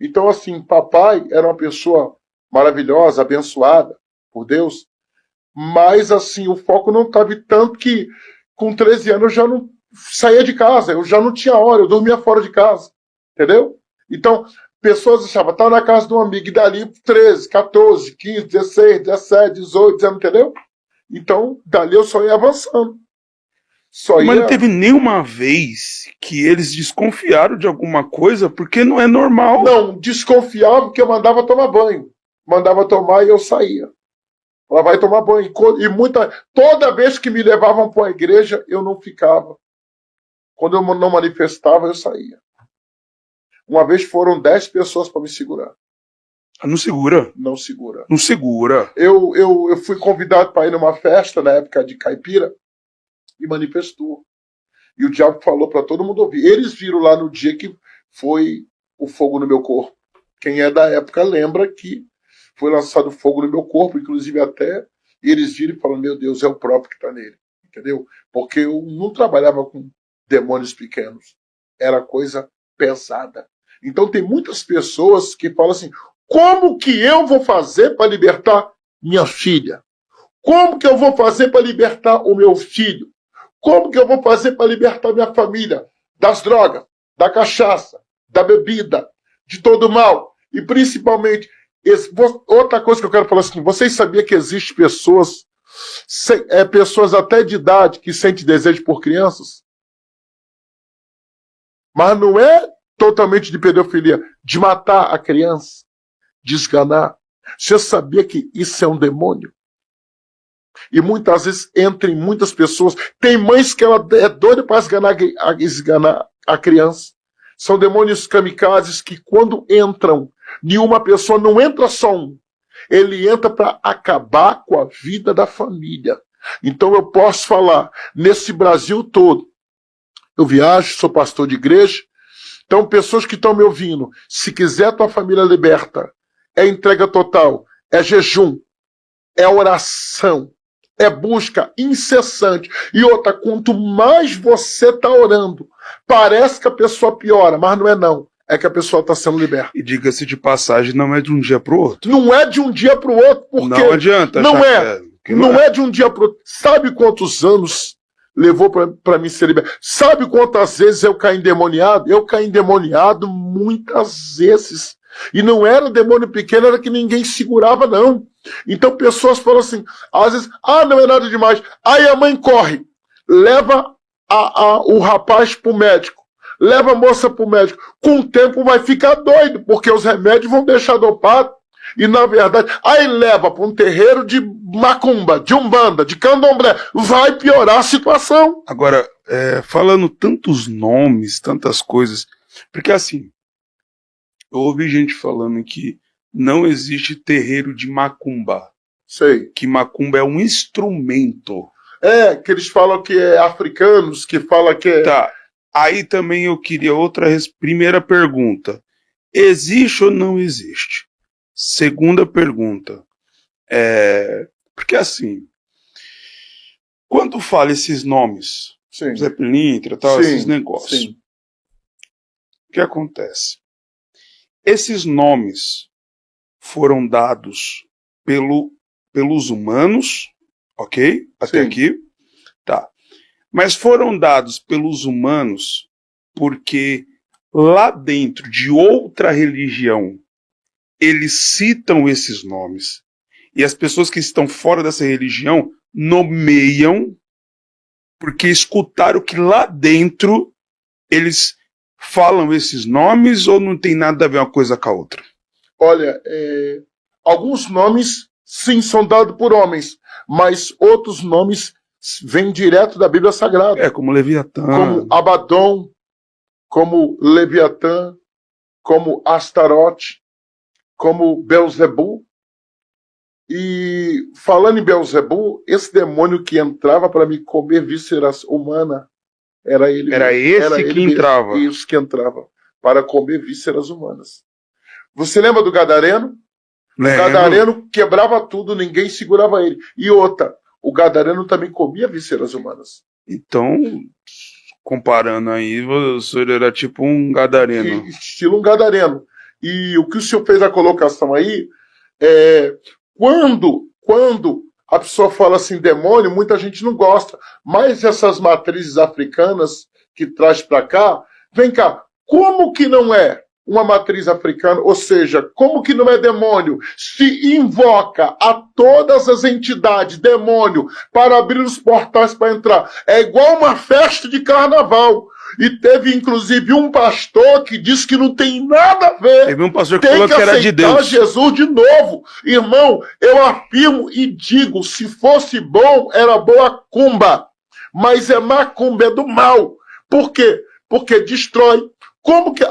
Então, assim, papai era uma pessoa maravilhosa, abençoada por Deus, mas, assim, o foco não estava tanto que com 13 anos eu já não saía de casa, eu já não tinha hora, eu dormia fora de casa, entendeu? Então, pessoas achavam, tá na casa de um amigo, e dali 13, 14, 15, 16, 17, 18, 19, entendeu? Então, dali eu só ia avançando. Mas não teve nenhuma vez que eles desconfiaram de alguma coisa, porque não é normal. Não, desconfiava porque eu mandava tomar banho. Mandava tomar e eu saía. Ela vai tomar banho. E toda vez que me levavam para a igreja, eu não ficava. Quando eu não manifestava, eu saía. Uma vez foram 10 pessoas para me segurar. Não segura. Não segura. Não segura. Eu fui convidado para ir numa festa na época de caipira e manifestou. E o diabo falou para todo mundo ouvir. Eles viram lá no dia que foi o fogo no meu corpo. Quem é da época lembra que foi lançado fogo no meu corpo, inclusive até eles viram e falaram, meu Deus, é o próprio que está nele. Entendeu? Porque eu não trabalhava com demônios pequenos. Era coisa pesada. Então tem muitas pessoas que falam assim, como que eu vou fazer para libertar minha filha? Como que eu vou fazer para libertar o meu filho? Como que eu vou fazer para libertar minha família das drogas, da cachaça, da bebida, de todo mal? E principalmente, outra coisa que eu quero falar assim, vocês sabiam que existem pessoas, pessoas até de idade que sentem desejo por crianças? Mas não é totalmente de pedofilia, de matar a criança, de esganar. Você sabia que isso é um demônio? E muitas vezes entra em muitas pessoas. Tem mães que ela é doida para esganar a criança. São demônios kamikazes que quando entram em uma pessoa, não entra só um. Ele entra para acabar com a vida da família. Então eu posso falar, nesse Brasil todo, eu viajo, sou pastor de igreja, então pessoas que estão me ouvindo, se quiser tua família liberta, é entrega total, é jejum, é oração, É busca incessante. E outra, quanto mais você está orando, parece que a pessoa piora, mas não é não. É que a pessoa está sendo liberta. E diga-se de passagem, não é de um dia para o outro. Não é de um dia para o outro, porque não adianta. Não é de um dia para o outro. Sabe quantos anos levou para mim ser liberto? Sabe quantas vezes eu caí endemoniado? Eu caí endemoniado muitas vezes. E não era demônio pequeno, era que ninguém segurava, não. Então pessoas falam assim, às vezes, não é nada demais. Aí a mãe corre, leva o rapaz pro médico, leva a moça pro médico. Com o tempo vai ficar doido, porque os remédios vão deixar dopado. E na verdade, aí leva para um terreiro de macumba, de umbanda, de candomblé. Vai piorar a situação. Agora, falando tantos nomes, tantas coisas, porque assim, eu ouvi gente falando que não existe terreiro de macumba. Sei. Que macumba é um instrumento. Que eles falam que é africanos, que falam que é... Tá, aí também eu queria primeira pergunta. Existe ou não existe? Segunda pergunta. Porque assim, quando fala esses nomes, Sim. Zé Pilintra, tal, Sim, esses negócios, sim. o que acontece? Esses nomes foram dados pelos humanos, ok? Até Sim. aqui. Tá. Mas foram dados pelos humanos porque lá dentro de outra religião eles citam esses nomes. E as pessoas que estão fora dessa religião nomeiam porque escutaram que lá dentro eles falam esses nomes, ou não tem nada a ver uma coisa com a outra? Olha, alguns nomes, sim, são dados por homens, mas outros nomes vêm direto da Bíblia Sagrada. Como Leviatã. Como Abaddon, como Leviatã, como Astarote, como Belzebu. E falando em Belzebu, esse demônio que entrava para me comer vísceras humanas, era ele. Era esse que entrava. Isso que entrava, para comer vísceras humanas. Você lembra do Gadareno? Lembro. O Gadareno quebrava tudo, ninguém segurava ele. E outra, o Gadareno também comia vísceras humanas. Então, comparando aí, o senhor era tipo um gadareno. Estilo um Gadareno. E o que o senhor fez a colocação aí, quando a pessoa fala assim, demônio, muita gente não gosta. Mas essas matrizes africanas que traz para cá, vem cá, como que não é uma matriz africana? Ou seja, como que não é demônio? Se invoca a todas as entidades, demônio, para abrir os portais para entrar. É igual uma festa de carnaval. E teve, inclusive, um pastor que disse que não tem nada a ver. Teve um pastor que falou que era de Deus. Jesus de novo. Irmão, eu afirmo e digo, se fosse bom, era boa cumba. Mas é macumba, é do mal. Por quê? Porque destrói. Como que...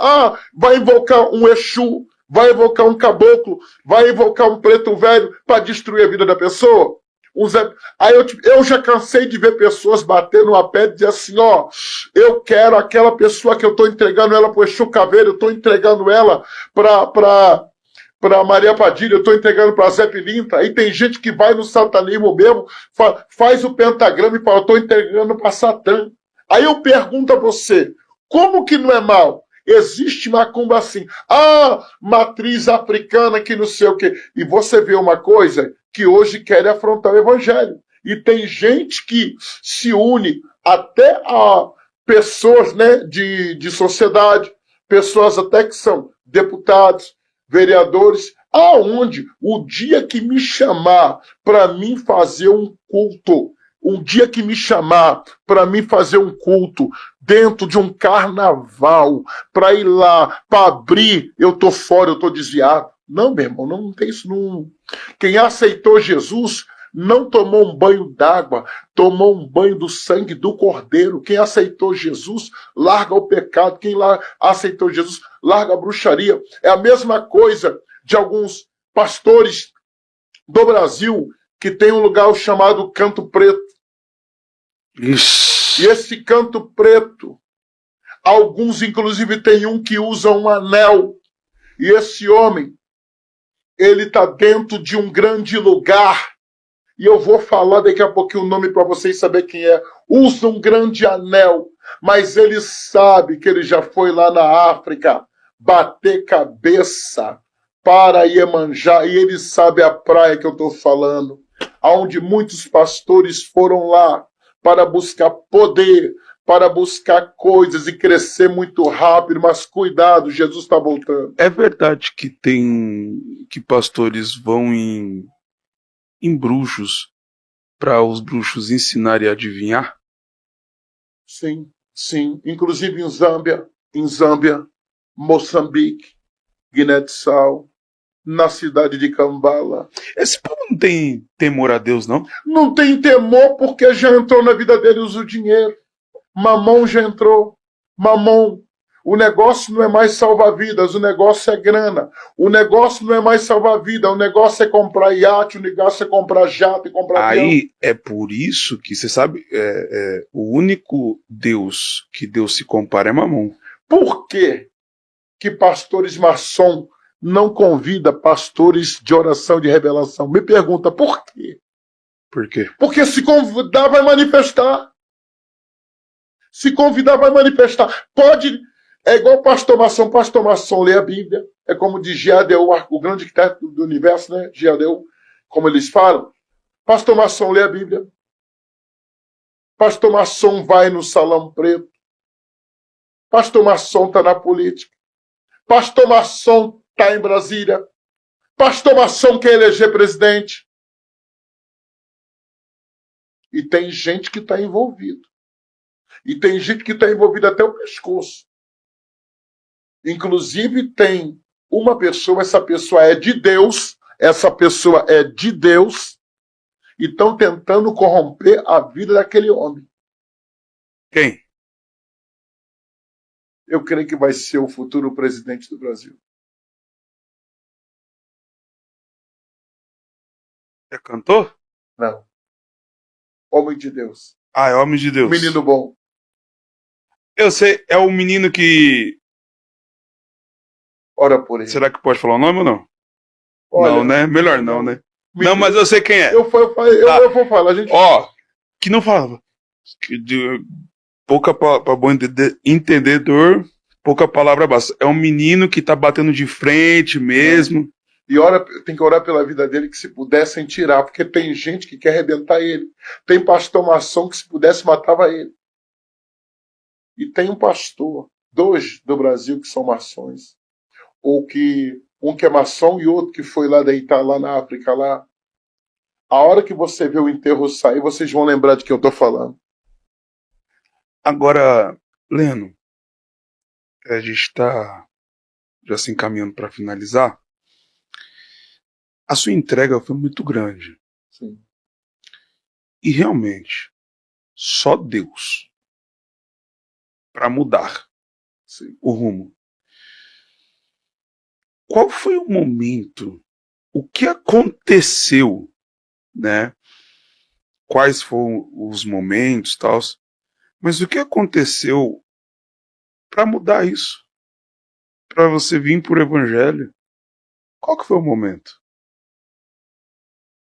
vai invocar um Exu, vai invocar um caboclo, vai invocar um preto velho para destruir a vida da pessoa? Aí eu já cansei de ver pessoas batendo a pé e dizer assim, eu quero aquela pessoa que eu estou entregando ela para o Exu Caveiro, eu estou entregando ela para Maria Padilha, eu estou entregando para Zé Pilintra. Aí tem gente que vai no satanismo mesmo, faz o pentagrama e fala, eu estou entregando para Satã. Aí eu pergunto a você, como que não é mal? Existe macumba assim. Matriz africana que não sei o quê. E você vê uma coisa que hoje querem afrontar o evangelho. E tem gente que se une até a pessoas, né, de sociedade, pessoas até que são deputados, vereadores, aonde o dia que me chamar para mim fazer um culto, um dia que me chamar para mim fazer um culto dentro de um carnaval, para ir lá, para abrir, eu tô fora, eu tô desviado. Não, meu irmão, não tem isso. Não. Quem aceitou Jesus não tomou um banho d'água, tomou um banho do sangue do Cordeiro. Quem aceitou Jesus, larga o pecado. Quem aceitou Jesus, larga a bruxaria. É a mesma coisa de alguns pastores do Brasil que tem um lugar chamado Canto Preto. Ixi. E esse Canto Preto, alguns inclusive tem um que usa um anel. E esse homem, ele está dentro de um grande lugar e eu vou falar daqui a pouquinho o nome para vocês saberem quem é. Usa um grande anel, mas ele sabe que ele já foi lá na África bater cabeça para Iemanjá, e ele sabe a praia que eu estou falando, onde muitos pastores foram lá para buscar poder, para buscar coisas e crescer muito rápido, mas cuidado, Jesus está voltando. É verdade que que pastores vão em bruxos para os bruxos ensinarem a adivinhar? Sim, sim. Inclusive em Zâmbia, Moçambique, Guiné-Bissau, na cidade de Cambala. Esse povo não tem temor a Deus, não? Não tem temor porque já entrou na vida deles o dinheiro. Mamão já entrou. Mamão. O negócio não é mais salvar vidas, o negócio é grana. O negócio não é mais salvar vida, o negócio é comprar iate, o negócio é comprar jato e comprar avião. Aí é por isso que, você sabe, o único Deus que Deus se compara é Mamon. Por que pastores maçom não convida pastores de oração de revelação? Me pergunta, por quê? Por quê? Porque se convidar vai manifestar. Se convidar vai manifestar. Pode... É igual pastor maçom lê a Bíblia. É como diz Giadeu, o grande arquiteto do universo, né? Giadeu, como eles falam. Pastor maçom lê a Bíblia. Pastor maçom vai no salão preto. Pastor maçom está na política. Pastor maçom está em Brasília. Pastor maçom quer eleger presidente. E tem gente que está envolvido. E tem gente que está envolvida até o pescoço. Inclusive tem uma pessoa, essa pessoa é de Deus, e estão tentando corromper a vida daquele homem. Quem? Eu creio que vai ser o futuro presidente do Brasil. É cantor? Não. Homem de Deus. Ah, é homem de Deus. Menino bom. Eu sei, é o menino que... Ora por ele. Será que pode falar o nome ou não? Olha, não, né? Melhor não, né? Menino, não, mas eu sei quem é. Eu vou falar. Gente... Ó, que não falava. Pouca para bom entendedor, pouca palavra basta. É um menino que tá batendo de frente mesmo. E tem que orar pela vida dele, que se pudessem tirar, porque tem gente que quer arrebentar ele. Tem pastor maçom que se pudesse matava ele. E tem um pastor, 2 do Brasil que são maçons. Ou que um que é maçom e outro que foi lá deitar lá na África lá. A hora que você vê o enterro sair, vocês vão lembrar de quem eu tô falando. Agora, Leno, a gente está já se encaminhando para finalizar. A sua entrega foi muito grande. Sim. E realmente, só Deus para mudar Sim. o rumo. Qual foi o momento? O que aconteceu, né? Quais foram os momentos, tal? Mas o que aconteceu para mudar isso? Para você vir por evangelho? Qual que foi o momento?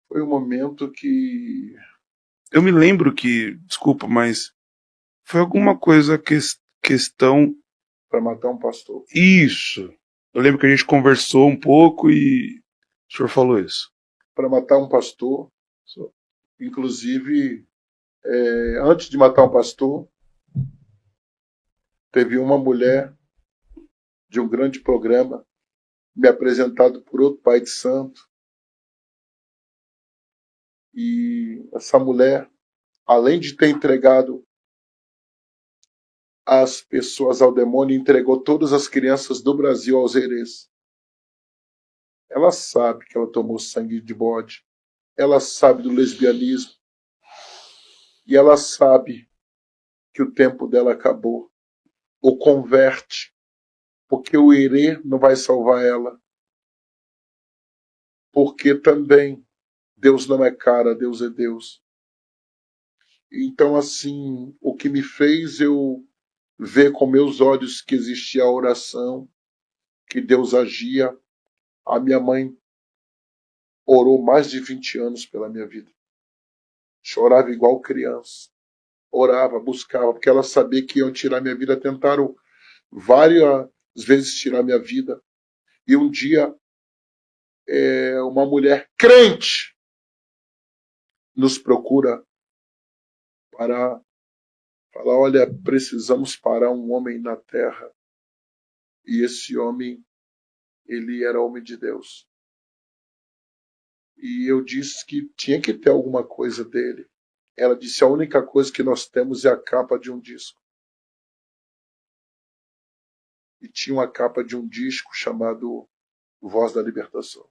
Foi um momento que... Eu me lembro que, desculpa, mas foi alguma coisa questão... Para matar um pastor. Isso. Eu lembro que a gente conversou um pouco e o senhor falou isso. Para matar um pastor. Inclusive, antes de matar um pastor, teve uma mulher de um grande programa me apresentado por outro pai de santo. E essa mulher, além de ter entregado as pessoas ao demônio, entregou todas as crianças do Brasil aos herês. Ela sabe que ela tomou sangue de bode. Ela sabe do lesbianismo. E ela sabe que o tempo dela acabou. Ou converte. Porque o herê não vai salvar ela. Porque também Deus não é cara, Deus é Deus. Então, assim, o que me fez eu ver com meus olhos que existia a oração, que Deus agia. A minha mãe orou mais de 20 anos pela minha vida. chorava igual criança, orava, buscava, porque ela sabia que iam tirar minha vida, tentaram várias vezes tirar minha vida. E um dia, uma mulher crente nos procura para falar, olha, precisamos parar um homem na terra. E esse homem, ele era homem de Deus. E eu disse que tinha que ter alguma coisa dele. Ela disse, a única coisa que nós temos é a capa de um disco. E tinha uma capa de um disco chamado Voz da Libertação.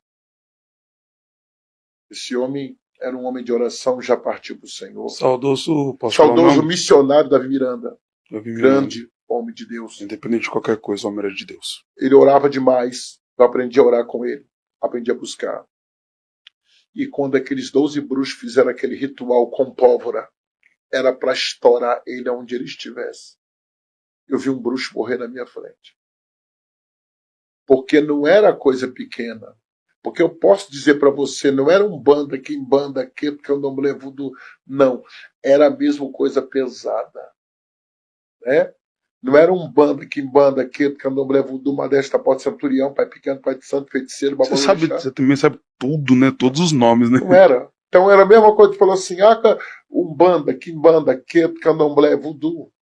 Esse homem era um homem de oração, já partiu para o Senhor. Saudoso, posso falar o Saudoso nome? missionário Davi Miranda. Davi Miranda. Grande homem de Deus. Independente de qualquer coisa, o homem era de Deus. Ele orava demais. Eu aprendi a orar com ele. Aprendi a buscar. E quando aqueles 12 bruxos fizeram aquele ritual com pólvora, era para estourar ele aonde ele estivesse. Eu vi um bruxo morrer na minha frente. Porque não era coisa pequena. Porque eu posso dizer para você, não era um banda que em banda que eu não levo do... Não, era a mesma coisa pesada. Né? Não era um banda que em banda que eu não levo do Madesta Porta Centurião, Pai Pequeno, Pai de Santo, Feiticeiro, Você também sabe tudo, né? Todos os nomes, né? Não era. Então era a mesma coisa que falou assim, Umbanda, Quimbanda, Queto, Candomblé, Voodoo.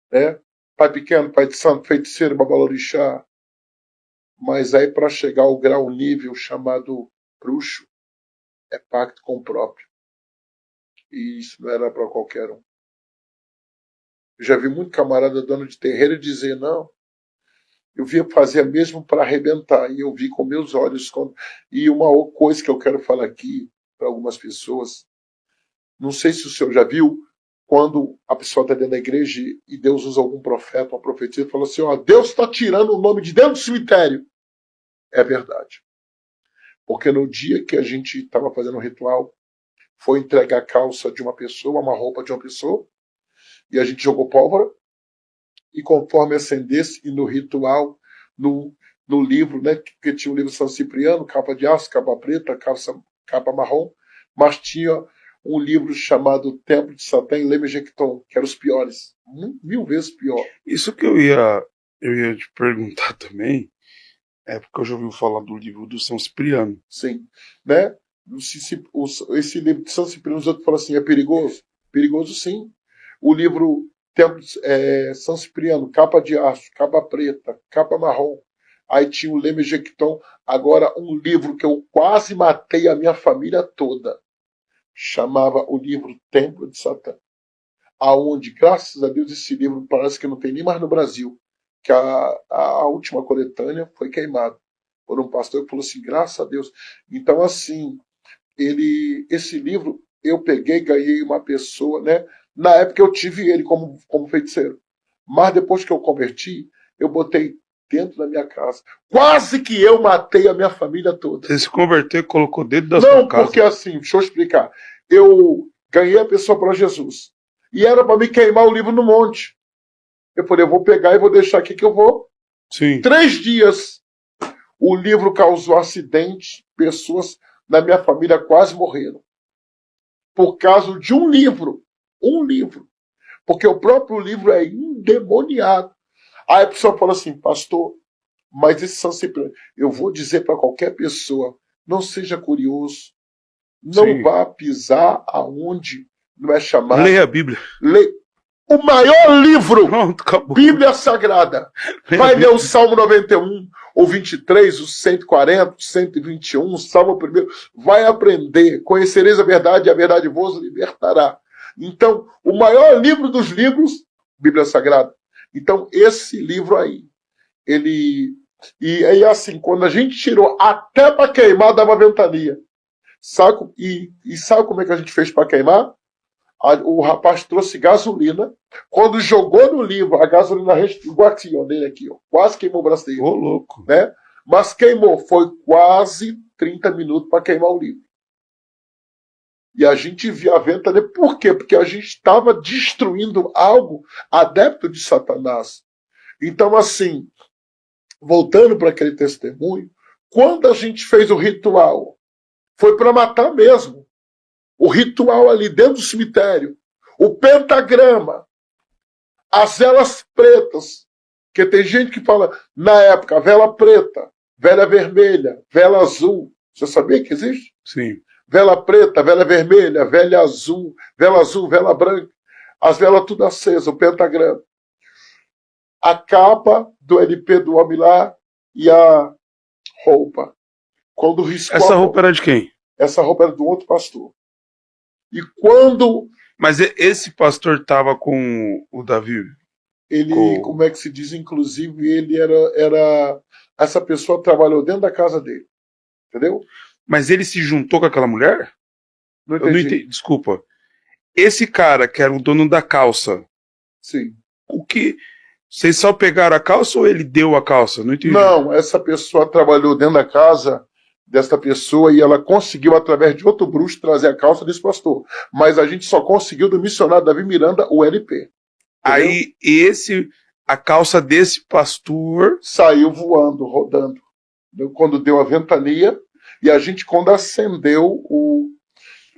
Né? Pai Pequeno, Pai de Santo, Feiticeiro, Babalorixá. Mas aí para chegar ao grau nível chamado bruxo, é pacto com o próprio. E isso não era para qualquer um. Eu já vi muito camarada dono de terreiro dizer, não, eu via fazer mesmo para arrebentar. E eu vi com meus olhos. E uma coisa que eu quero falar aqui para algumas pessoas, não sei se o senhor já viu, quando a pessoa está dentro da igreja e Deus usa algum profeta, uma profetisa, e fala assim, Deus está tirando o nome de dentro do cemitério. É verdade. Porque no dia que a gente estava fazendo um ritual, foi entregar a calça de uma pessoa, uma roupa de uma pessoa, e a gente jogou pólvora, e conforme acendesse, e no ritual, no livro, né, que tinha o livro São Cipriano, capa de aço, capa preta, capa marrom, mas tinha um livro chamado Templo de Satã e Lemejecton, que eram os piores, 1000 vezes pior. Isso que eu ia te perguntar também, é porque eu já ouvi falar do livro do São Cipriano. Sim, né? Esse livro de São Cipriano, os outros falam assim, é perigoso? Perigoso sim. O livro Templo São Cipriano, capa de aço, capa preta, capa marrom. Aí tinha o Lemejecton. Agora um livro que eu quase matei a minha família toda. Chamava o livro Templo de Satã. Aonde, graças a Deus, esse livro parece que não tem nem mais no Brasil. Que a última coletânea foi queimada por um pastor que falou assim, graças a Deus. Então, assim, esse livro eu peguei, ganhei uma pessoa, né? Na época eu tive ele como feiticeiro. Mas depois que eu converti, eu botei dentro da minha casa. Quase que eu matei a minha família toda. Você se converteu e colocou dentro da sua casa? Não, porque assim, deixa eu explicar. Eu ganhei a pessoa para Jesus. E era para me queimar o livro no monte. Eu falei, eu vou pegar e vou deixar aqui que eu vou. Sim. 3 dias. O livro causou acidente. Pessoas da minha família quase morreram. Por causa de um livro. Um livro. Porque o próprio livro é endemoniado. Aí a pessoa fala assim, pastor, mas esse São Cipriano, eu vou dizer para qualquer pessoa, não seja curioso. Não Sim. vá pisar aonde não é chamado. Leia a Bíblia. O maior livro, Pronto, acabou. Bíblia Sagrada. Vai ler o Salmo 91, o 23, o 140, o 121, o Salmo 1. Vai aprender. Conhecereis a verdade e a verdade vos libertará. Então, o maior livro dos livros, Bíblia Sagrada. Então, esse livro aí, E aí, assim, quando a gente tirou até para queimar, dava ventania. Sabe, e sabe como é que a gente fez para queimar? O rapaz trouxe gasolina. Quando jogou no livro, a gasolina igual dele aqui, ó, quase queimou o braço dele. Ô, louco. Né? Mas queimou, foi quase 30 minutos para queimar o livro. E a gente via a ventania. Por quê? Porque a gente estava destruindo algo adepto de Satanás. Então, assim, voltando para aquele testemunho, quando a gente fez o ritual, foi para matar mesmo. o ritual ali dentro do cemitério, o pentagrama, as velas pretas, porque tem gente que fala, na época, vela preta, vela vermelha, vela azul. Você sabia que existe? Sim. Vela preta, vela vermelha, vela azul, vela branca. As velas tudo acesas, o pentagrama. A capa do LP do homem lá e a roupa. Quando riscou Essa roupa era de quem? Essa roupa era do outro pastor. E quando Mas esse pastor tava com o Davi? ele, como é que se diz, inclusive, ele era essa pessoa trabalhou dentro da casa dele. Entendeu? Mas ele se juntou com aquela mulher? Não Eu não entendi. entendi. Desculpa. Esse cara que era o dono da calça, Sim. o que... Vocês só pegaram a calça ou ele deu a calça? Não entendi. Não, essa pessoa trabalhou dentro da casa dessa pessoa e ela conseguiu, através de outro bruxo, trazer a calça desse pastor. Mas a gente só conseguiu do missionário Davi Miranda o LP. Entendeu? Aí a calça desse pastor saiu voando, rodando. Quando deu a ventania, e a gente, quando acendeu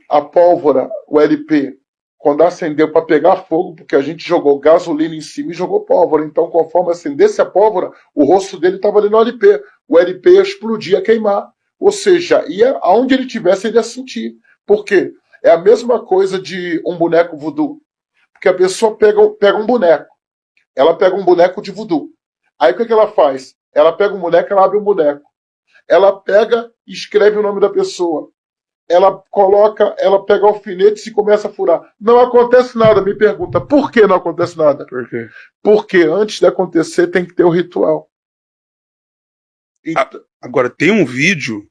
a pólvora, o LP, quando acendeu para pegar fogo, porque a gente jogou gasolina em cima e jogou pólvora. Então, conforme acendesse a pólvora, o rosto dele estava ali no LP. O LP ia explodir, ia queimar. Ou seja, aonde ele tivesse, ele ia sentir. Por quê? É a mesma coisa de um boneco voodoo. Porque a pessoa pega um boneco. Ela pega um boneco de voodoo. Aí o que ela faz? Ela pega um boneco, ela abre um boneco. Ela pega e escreve o nome da pessoa. Ela pega alfinetes e começa a furar. Não acontece nada, me pergunta. Por que não acontece nada? Por quê? Porque antes de acontecer tem que ter o ritual. Agora, tem um vídeo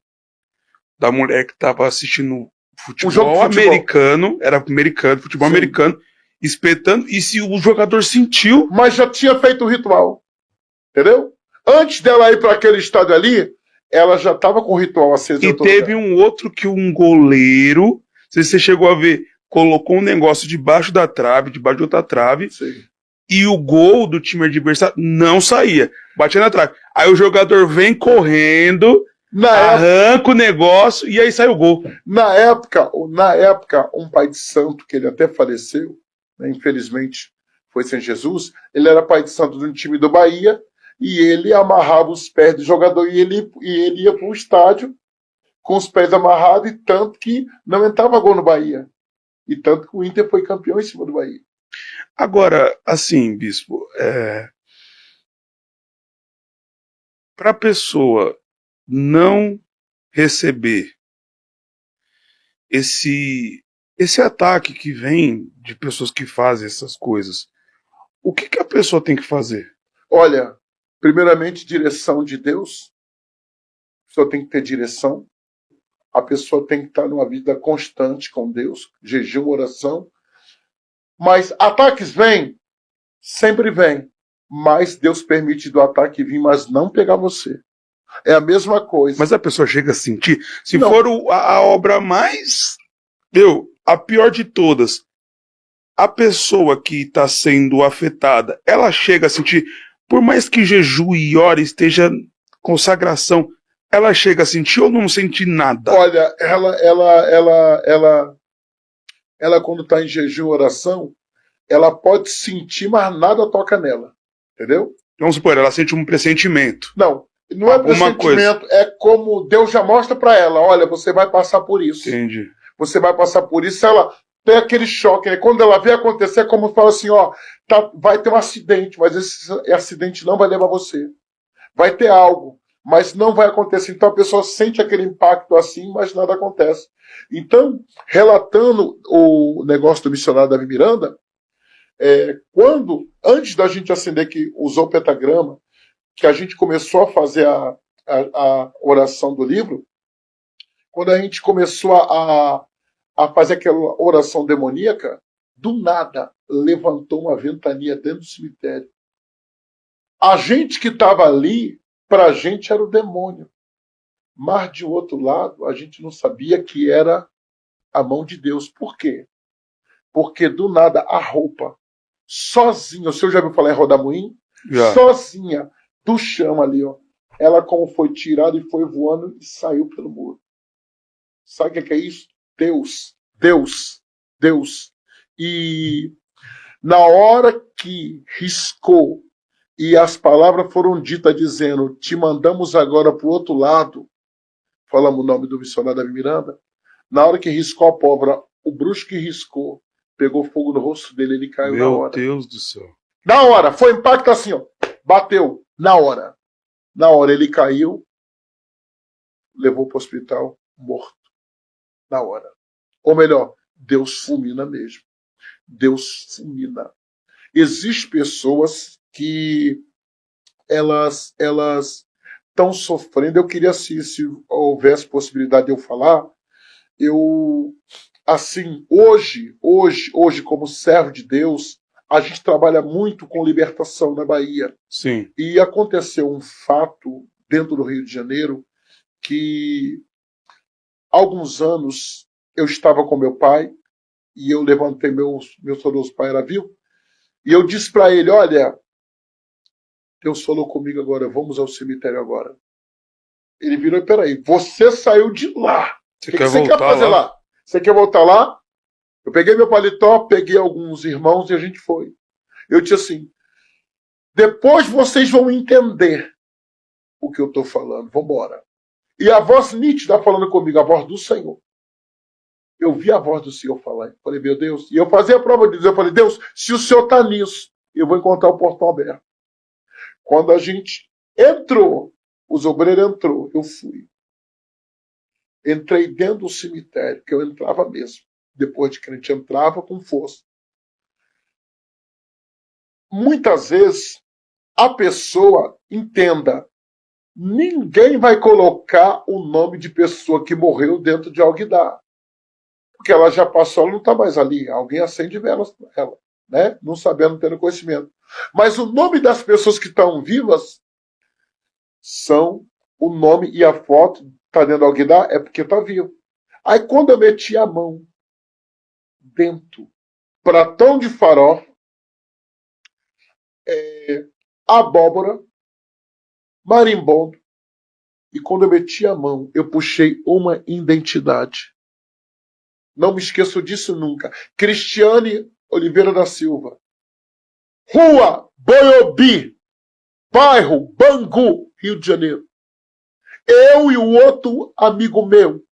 da mulher que estava assistindo futebol, futebol americano, era americano, futebol americano, espetando, e se o jogador sentiu... Mas já tinha feito o ritual. Entendeu? Antes dela ir para aquele estádio ali, ela já estava com o ritual aceso. E teve um outro que um goleiro, não sei se você chegou a ver, colocou um negócio debaixo da trave, debaixo de outra trave, Sim. E o gol do time adversário não saía, batia na trave. Aí o jogador vem correndo, arranca o negócio e aí sai o gol. Na época, um pai de santo, que ele até faleceu, né, infelizmente foi sem Jesus, ele era pai de santo de um time do Bahia, e ele amarrava os pés do jogador e ele ia para o estádio com os pés amarrados, e tanto que não entrava gol no Bahia. E tanto que o Inter foi campeão em cima do Bahia. Agora, assim, bispo, para a pessoa não receber esse ataque que vem de pessoas que fazem essas coisas, o que a pessoa tem que fazer? Olha, primeiramente, direção de Deus. A pessoa tem que ter direção. A pessoa tem que estar numa vida constante com Deus, jejum, oração. Mas ataques vêm, sempre vêm. Mas Deus permite do ataque vir, mas não pegar você. É a mesma coisa. Mas a pessoa chega a sentir, se não. For a obra mais, a pior de todas, a pessoa que está sendo afetada, ela chega a sentir, por mais que jejue e ore, esteja consagração, ela chega a sentir ou não sente nada? Olha, ela quando está em jejum e oração, ela pode sentir, mas nada toca nela. Entendeu? Vamos supor, ela sente um pressentimento. Não é pressentimento, é como Deus já mostra para ela, olha, você vai passar por isso. Entendi. Você vai passar por isso, ela tem aquele choque, né? Quando ela vê acontecer, é como fala assim, ó, vai ter um acidente, mas esse acidente não vai levar você. Vai ter algo, mas não vai acontecer. Então a pessoa sente aquele impacto assim, mas nada acontece. Então, relatando o negócio do missionário Davi Miranda, antes da gente acender, que usou o pentagrama, que a gente começou a fazer a oração do livro, quando a gente começou a fazer aquela oração demoníaca, do nada levantou uma ventania dentro do cemitério. A gente que estava ali, para a gente era o demônio. Mas de outro lado, a gente não sabia que era a mão de Deus. Por quê? Porque do nada a roupa, sozinha, o senhor já ouviu falar em rodamuim? Já. Sozinha, do chão ali, ó. Ela como foi tirada e foi voando e saiu pelo muro. Sabe o que é isso? Deus Deus. E na hora que riscou e as palavras foram ditas dizendo, te mandamos agora para o outro lado, falamos o nome do missionário Davi Miranda, na hora que riscou a pólvora, o bruxo que riscou, pegou fogo no rosto dele, ele caiu na hora. Meu Deus do céu. Na hora, foi impacto assim, ó, bateu, na hora. Na hora ele caiu, levou para o hospital, morto. Na hora. Ou melhor, Deus fulmina mesmo. Deus fulmina. Existem pessoas que elas estão sofrendo. Eu queria, se houvesse possibilidade de eu falar, eu, assim, hoje, como servo de Deus, a gente trabalha muito com libertação na Bahia. Sim. E aconteceu um fato dentro do Rio de Janeiro que, há alguns anos, eu estava com meu pai e eu levantei, meu saudoso pai era vivo, e eu disse para ele, olha, Deus falou comigo agora, vamos ao cemitério agora. Ele virou, peraí, você saiu de lá. O que você quer fazer lá? Você quer voltar lá? Eu peguei meu paletó, peguei alguns irmãos e a gente foi. Eu disse assim, depois vocês vão entender o que eu estou falando, vamos embora. E a voz nítida falando comigo, a voz do Senhor. Eu vi a voz do Senhor falar. Eu falei, meu Deus. E eu fazia a prova de Deus. Eu falei, Deus, se o Senhor está nisso, eu vou encontrar o portão aberto. Quando a gente entrou, os obreiros entrou, eu fui. Entrei dentro do cemitério, que eu entrava mesmo. Depois de crente, entrava com força. Muitas vezes, a pessoa, entenda, ninguém vai colocar o nome de pessoa que morreu dentro de alguidar. Porque ela já passou, ela não está mais ali. Alguém acende velas para ela, né? Não sabendo, não tendo conhecimento. Mas o nome das pessoas que estão vivas são o nome e a foto, está dentro do alguidar, é porque está vivo. Aí quando eu meti a mão dentro, pratão de farofa, abóbora, marimbondo, e quando eu meti a mão, eu puxei uma identidade. Não me esqueço disso nunca. Cristiane Oliveira da Silva. Rua Boiobi, bairro Bangu, Rio de Janeiro. Eu e o outro amigo meu,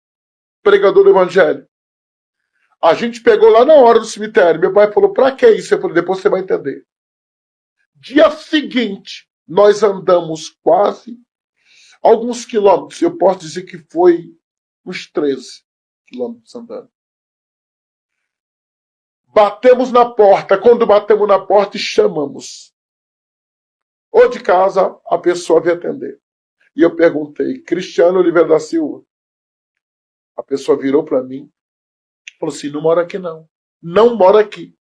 pregador do evangelho. A gente pegou lá na hora do cemitério. Meu pai falou, pra que isso? Eu falei, depois você vai entender. Dia seguinte, nós andamos quase alguns quilômetros. Eu posso dizer que foi uns 13 quilômetros andando. Batemos na porta. Quando batemos na porta, chamamos. Ou de casa, a pessoa veio atender. E eu perguntei, Cristiano Oliveira da Silva? A pessoa virou para mim e falou assim, não mora aqui não. Não mora aqui.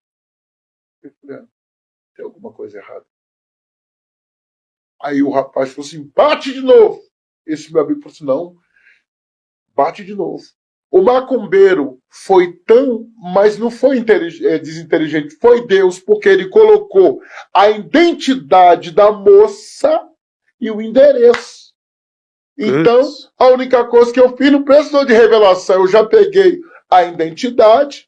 Eu falei, tem alguma coisa errada. Aí o rapaz falou assim, bate de novo. Esse meu amigo falou assim, não, bate de novo. O macumbeiro foi tão, mas não foi desinteligente, foi Deus, porque ele colocou a identidade da moça e o endereço. Então, a única coisa que eu fiz, não precisou de revelação, eu já peguei a identidade,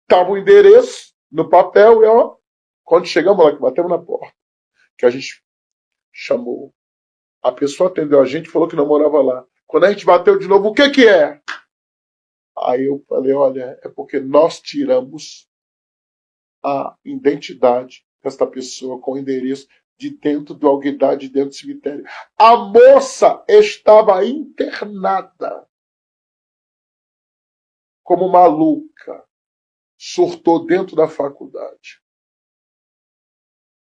estava o endereço no papel, e ó, quando chegamos lá, que batemos na porta, que a gente chamou, a pessoa atendeu a gente e falou que não morava lá. Quando a gente bateu de novo, o que que é? Aí eu falei, olha, é porque nós tiramos a identidade desta pessoa com o endereço de dentro do alguidar, de dentro do cemitério. A moça estava internada como maluca. Surtou dentro da faculdade.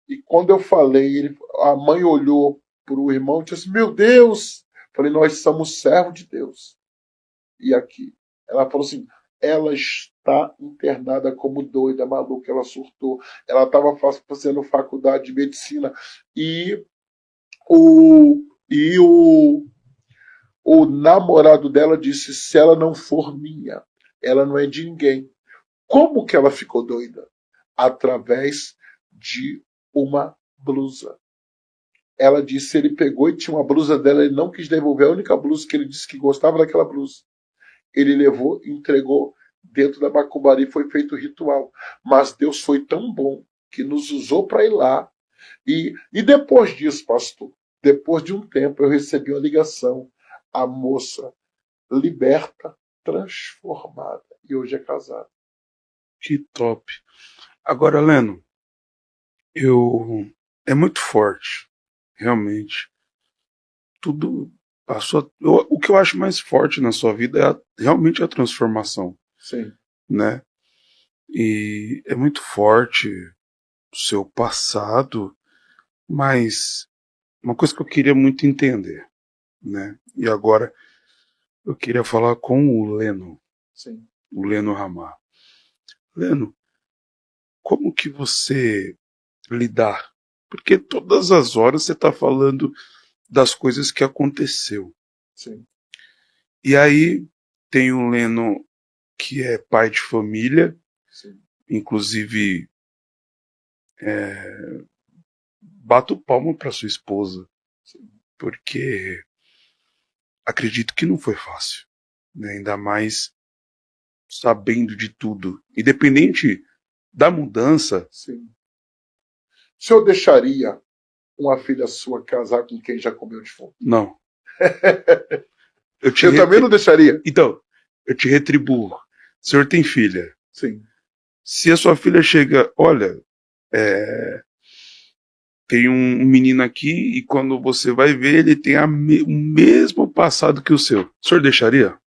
E quando eu falei, a mãe olhou para o irmão e disse, meu Deus! Falei, nós somos servos de Deus. E aqui? Ela falou assim, ela está internada como doida, maluca, ela surtou. Ela estava fazendo faculdade de medicina. E o namorado dela disse, se ela não for minha, ela não é de ninguém. Como que ela ficou doida? Através de uma blusa. Ela disse, ele pegou e tinha uma blusa dela, ele não quis devolver a única blusa que ele disse que gostava daquela blusa. Ele levou e entregou dentro da macumbaria foi feito o ritual. Mas Deus foi tão bom que nos usou para ir lá. E depois disso, pastor, depois de um tempo, eu recebi uma ligação. A moça liberta, transformada. E hoje é casada. Que top. Agora, Leno, é muito forte, realmente. Tudo o que eu acho mais forte na sua vida é realmente a transformação, Sim. né? E é muito forte o seu passado, mas uma coisa que eu queria muito entender, né? E agora eu queria falar com o Leno, Sim. o Leno Ramar. Leno, como que você lidar? Porque todas as horas você está falando das coisas que aconteceu. Sim. E aí tem o Leno que é pai de família, Sim. inclusive bato palma para sua esposa, Sim. porque acredito que não foi fácil, né? Ainda mais sabendo de tudo, independente da mudança. Sim. O senhor deixaria uma filha sua casar com quem já comeu defunto? Não. Eu também não deixaria. Então, eu te retribuo. O senhor tem filha. Sim. Se a sua filha chega, olha, tem um menino aqui e quando você vai ver, ele tem o mesmo passado que o seu. O senhor deixaria?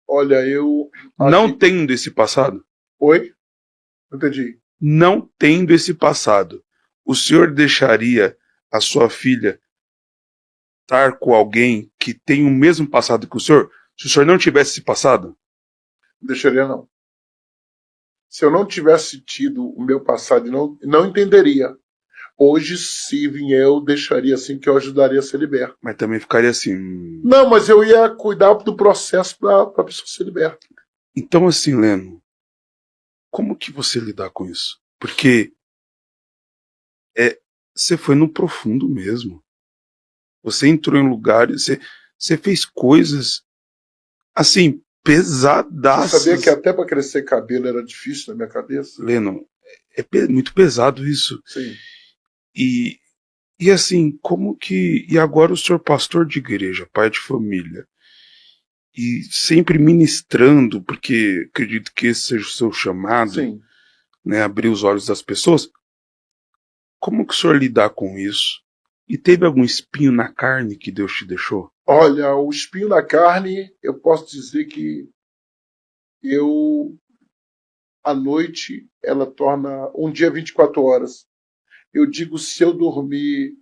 Olha, eu. Não tendo esse passado? Oi? Não entendi. Não tendo esse passado, o senhor deixaria a sua filha estar com alguém que tem o mesmo passado que o senhor? Se o senhor não tivesse esse passado? Não deixaria, não. Se eu não tivesse tido o meu passado, não entenderia. Hoje, se vier, eu deixaria assim, que eu ajudaria a ser liberto. Mas também ficaria assim. Não, mas eu ia cuidar do processo para a pessoa ser liberta. Então, assim, Leno, como que você lidar com isso? Porque você foi no profundo mesmo. Você entrou em lugares, você fez coisas assim, pesadaças. Você sabia que até para crescer cabelo era difícil na minha cabeça? Leno, muito pesado isso. Sim. E assim, como que. E agora o senhor pastor de igreja, pai de família, e sempre ministrando, porque acredito que esse seja o seu chamado, Sim. né, abrir os olhos das pessoas. Como que o senhor lidar com isso? E teve algum espinho na carne que Deus te deixou? Olha, o espinho na carne, eu posso dizer que a noite, ela torna um dia 24 horas. Eu digo, se eu dormir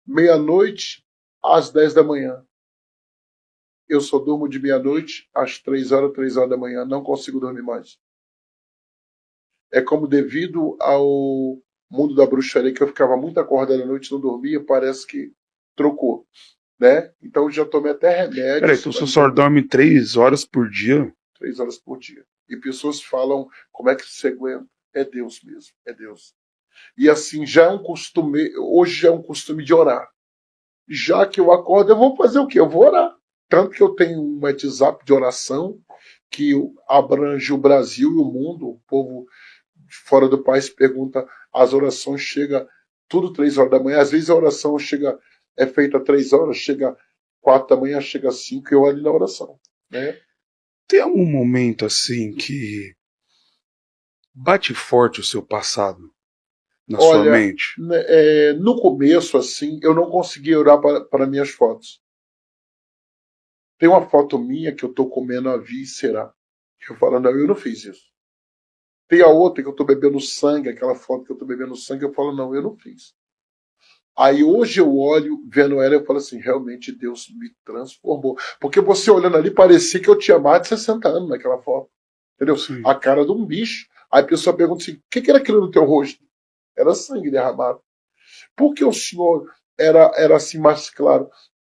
meia-noite às 10 da manhã, eu só durmo de meia-noite às 3 horas da manhã, não consigo dormir mais. É como devido ao mundo da bruxaria, que eu ficava muito acordado à noite, não dormia, parece que trocou, né? Então já tomei até remédios. Peraí, então você só dorme 3 horas por dia? 3 horas por dia. E pessoas falam, como é que você aguenta? É Deus mesmo, é Deus. E assim, já é um costume, hoje já é um costume de orar. Já que eu acordo, eu vou fazer o quê? Eu vou orar. Tanto que eu tenho um WhatsApp de oração que abrange o Brasil e o mundo. O povo fora do país pergunta, as orações chegam tudo 3 horas da manhã. Às vezes a oração é feita 3 horas, chega 4 da manhã, chega 5 e eu ali na oração. Né? Tem algum momento assim que bate forte o seu passado na sua mente? No começo, assim, eu não conseguia orar para minhas fotos. Tem uma foto minha que eu tô comendo a víscera. Eu falo, não, eu não fiz isso. Tem a outra que eu tô bebendo sangue, aquela foto que eu tô bebendo sangue, eu falo, não, eu não fiz. Aí hoje eu olho, vendo ela, eu falo assim, realmente Deus me transformou. Porque você olhando ali, parecia que eu tinha mais de 60 anos naquela foto. Entendeu? Sim. A cara de um bicho. Aí a pessoa pergunta assim, o que era aquilo no teu rosto? Era sangue derramado. Por que o senhor era assim mais claro?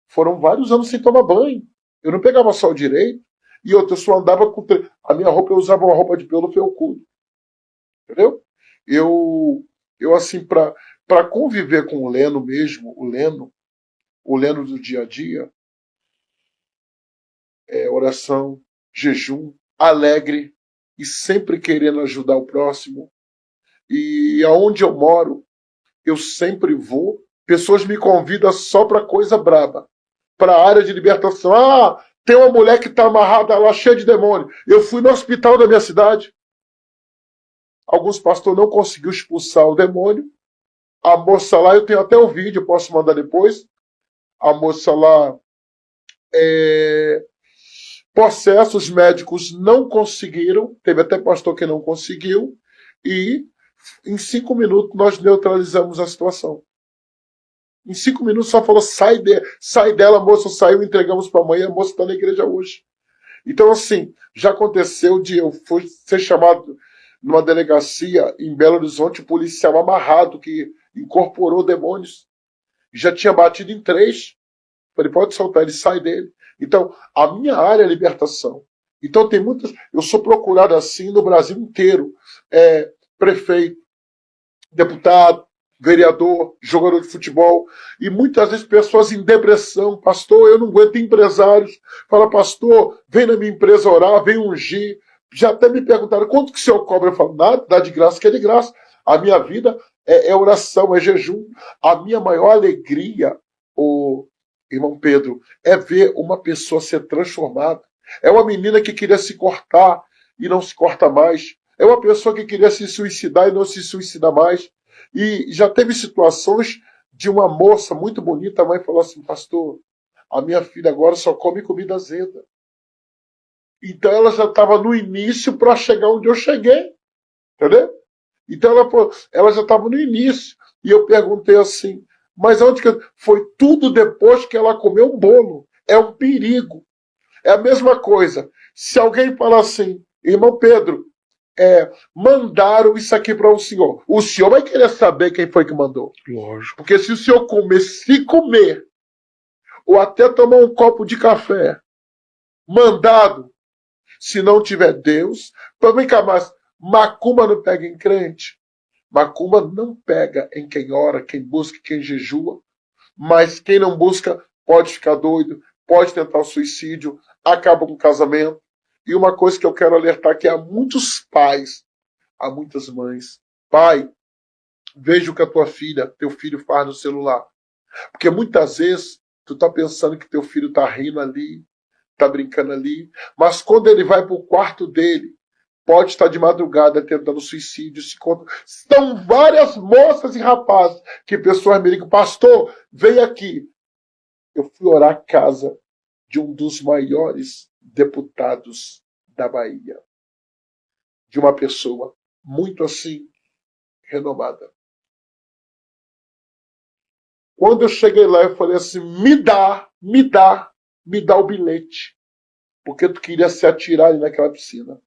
Foram vários anos sem tomar banho. Eu não pegava sol direito. E outra, eu só andava com. A minha roupa, eu usava uma roupa de pelo felcudo. Entendeu? Eu assim, para conviver com o Leno mesmo, o Leno do dia a dia, é oração, jejum, alegre e sempre querendo ajudar o próximo. E aonde eu moro, eu sempre vou. Pessoas me convidam só para coisa braba, para a área de libertação. Ah, tem uma mulher que está amarrada lá, cheia de demônio. Eu fui no hospital da minha cidade. Alguns pastores não conseguiram expulsar o demônio. A moça lá, eu tenho até o vídeo, posso mandar depois. A moça lá, processos médicos não conseguiram. Teve até pastor que não conseguiu. E em 5 minutos nós neutralizamos a situação. Em 5 minutos só falou, sai dela, a moça saiu, entregamos para a mãe, a moça está na igreja hoje. Então, assim, já aconteceu de eu ser chamado numa delegacia em Belo Horizonte, um policial amarrado que incorporou demônios. Já tinha batido em 3. Falei, pode soltar, ele sai dele. Então, a minha área é libertação. Então, tem muitas. Eu sou procurado assim no Brasil inteiro. Prefeito, deputado, vereador, jogador de futebol, e muitas vezes pessoas em depressão. Pastor, eu não aguento, empresários. Fala, pastor, vem na minha empresa orar, vem ungir. Já até me perguntaram, quanto que o senhor cobra? Eu falo, nada, dá de graça que é de graça. A minha vida é oração, é jejum. A minha maior alegria, o irmão Pedro, é ver uma pessoa ser transformada. É uma menina que queria se cortar e não se corta mais. É uma pessoa que queria se suicidar e não se suicida mais. E já teve situações de uma moça muito bonita, a mãe falou assim, pastor, a minha filha agora só come comida azeda. Então ela já estava no início para chegar onde eu cheguei. Entendeu? Então ela já estava no início. E eu perguntei assim, mas onde que foi tudo depois que ela comeu um bolo? É um perigo. É a mesma coisa. Se alguém falar assim, irmão Pedro, mandaram isso aqui para o senhor vai querer saber quem foi que mandou. Lógico. Porque se o senhor comer, ou até tomar um copo de café, mandado, se não tiver Deus, vem cá, mas macumba não pega em crente? Macumba não pega em quem ora, quem busca, quem jejua, mas quem não busca pode ficar doido, pode tentar o suicídio, acaba com o casamento. E uma coisa que eu quero alertar que há muitos pais, há muitas mães. Pai, veja o que a tua filha, teu filho faz no celular. Porque muitas vezes tu tá pensando que teu filho tá rindo ali, tá brincando ali, mas quando ele vai pro quarto dele, pode estar de madrugada tentando suicídio. São várias moças e rapazes que pessoas me ligam, pastor, vem aqui. Eu fui orar a casa de um dos maiores deputados da Bahia. De uma pessoa muito assim, renomada. Quando eu cheguei lá, eu falei assim, me dá o bilhete. Porque tu queria se atirar ali naquela piscina.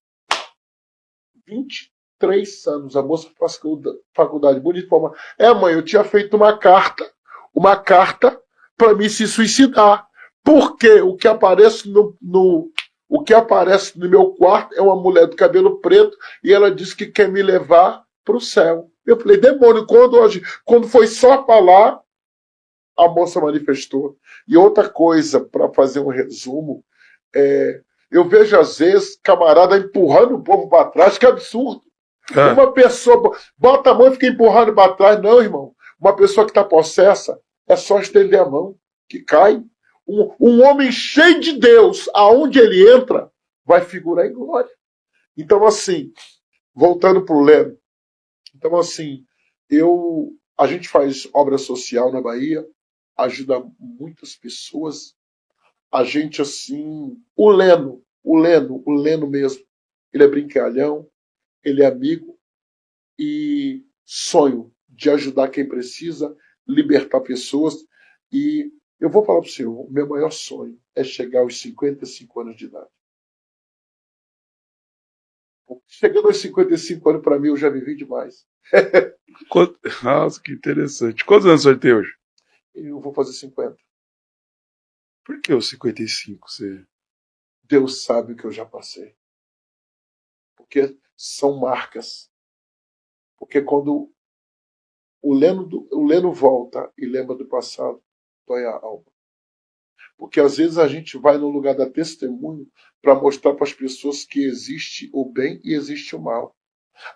23 anos, a moça faz faculdade, bonita forma. Mãe, eu tinha feito uma carta para mim se suicidar. Porque o que aparece o que aparece no meu quarto é uma mulher do cabelo preto e ela disse que quer me levar para o céu. Eu falei, demônio, quando foi só falar, a moça manifestou. E outra coisa, para fazer um resumo, eu vejo às vezes camarada empurrando o povo para trás, que absurdo. Uma pessoa bota a mão e fica empurrando para trás. Não, irmão. Uma pessoa que está possessa, é só estender a mão, que cai. Um homem cheio de Deus, aonde ele entra, vai figurar em glória. Então, assim, voltando para o Leno. Então, assim, a gente faz obra social na Bahia, ajuda muitas pessoas. A gente, assim, o Leno mesmo, ele é brincalhão, ele é amigo e sonho de ajudar quem precisa, libertar pessoas. E eu vou falar para o senhor, o meu maior sonho é chegar aos 55 anos de idade. Chegando aos 55 anos, para mim, eu já vivi demais. Nossa, que interessante. Quantos anos você tem hoje? Eu vou fazer 50. Por que os 55? Deus sabe o que eu já passei. Porque são marcas. Porque quando o Leno volta e lembra do passado, dói a alma. Porque às vezes a gente vai no lugar da testemunho para mostrar para as pessoas que existe o bem e existe o mal.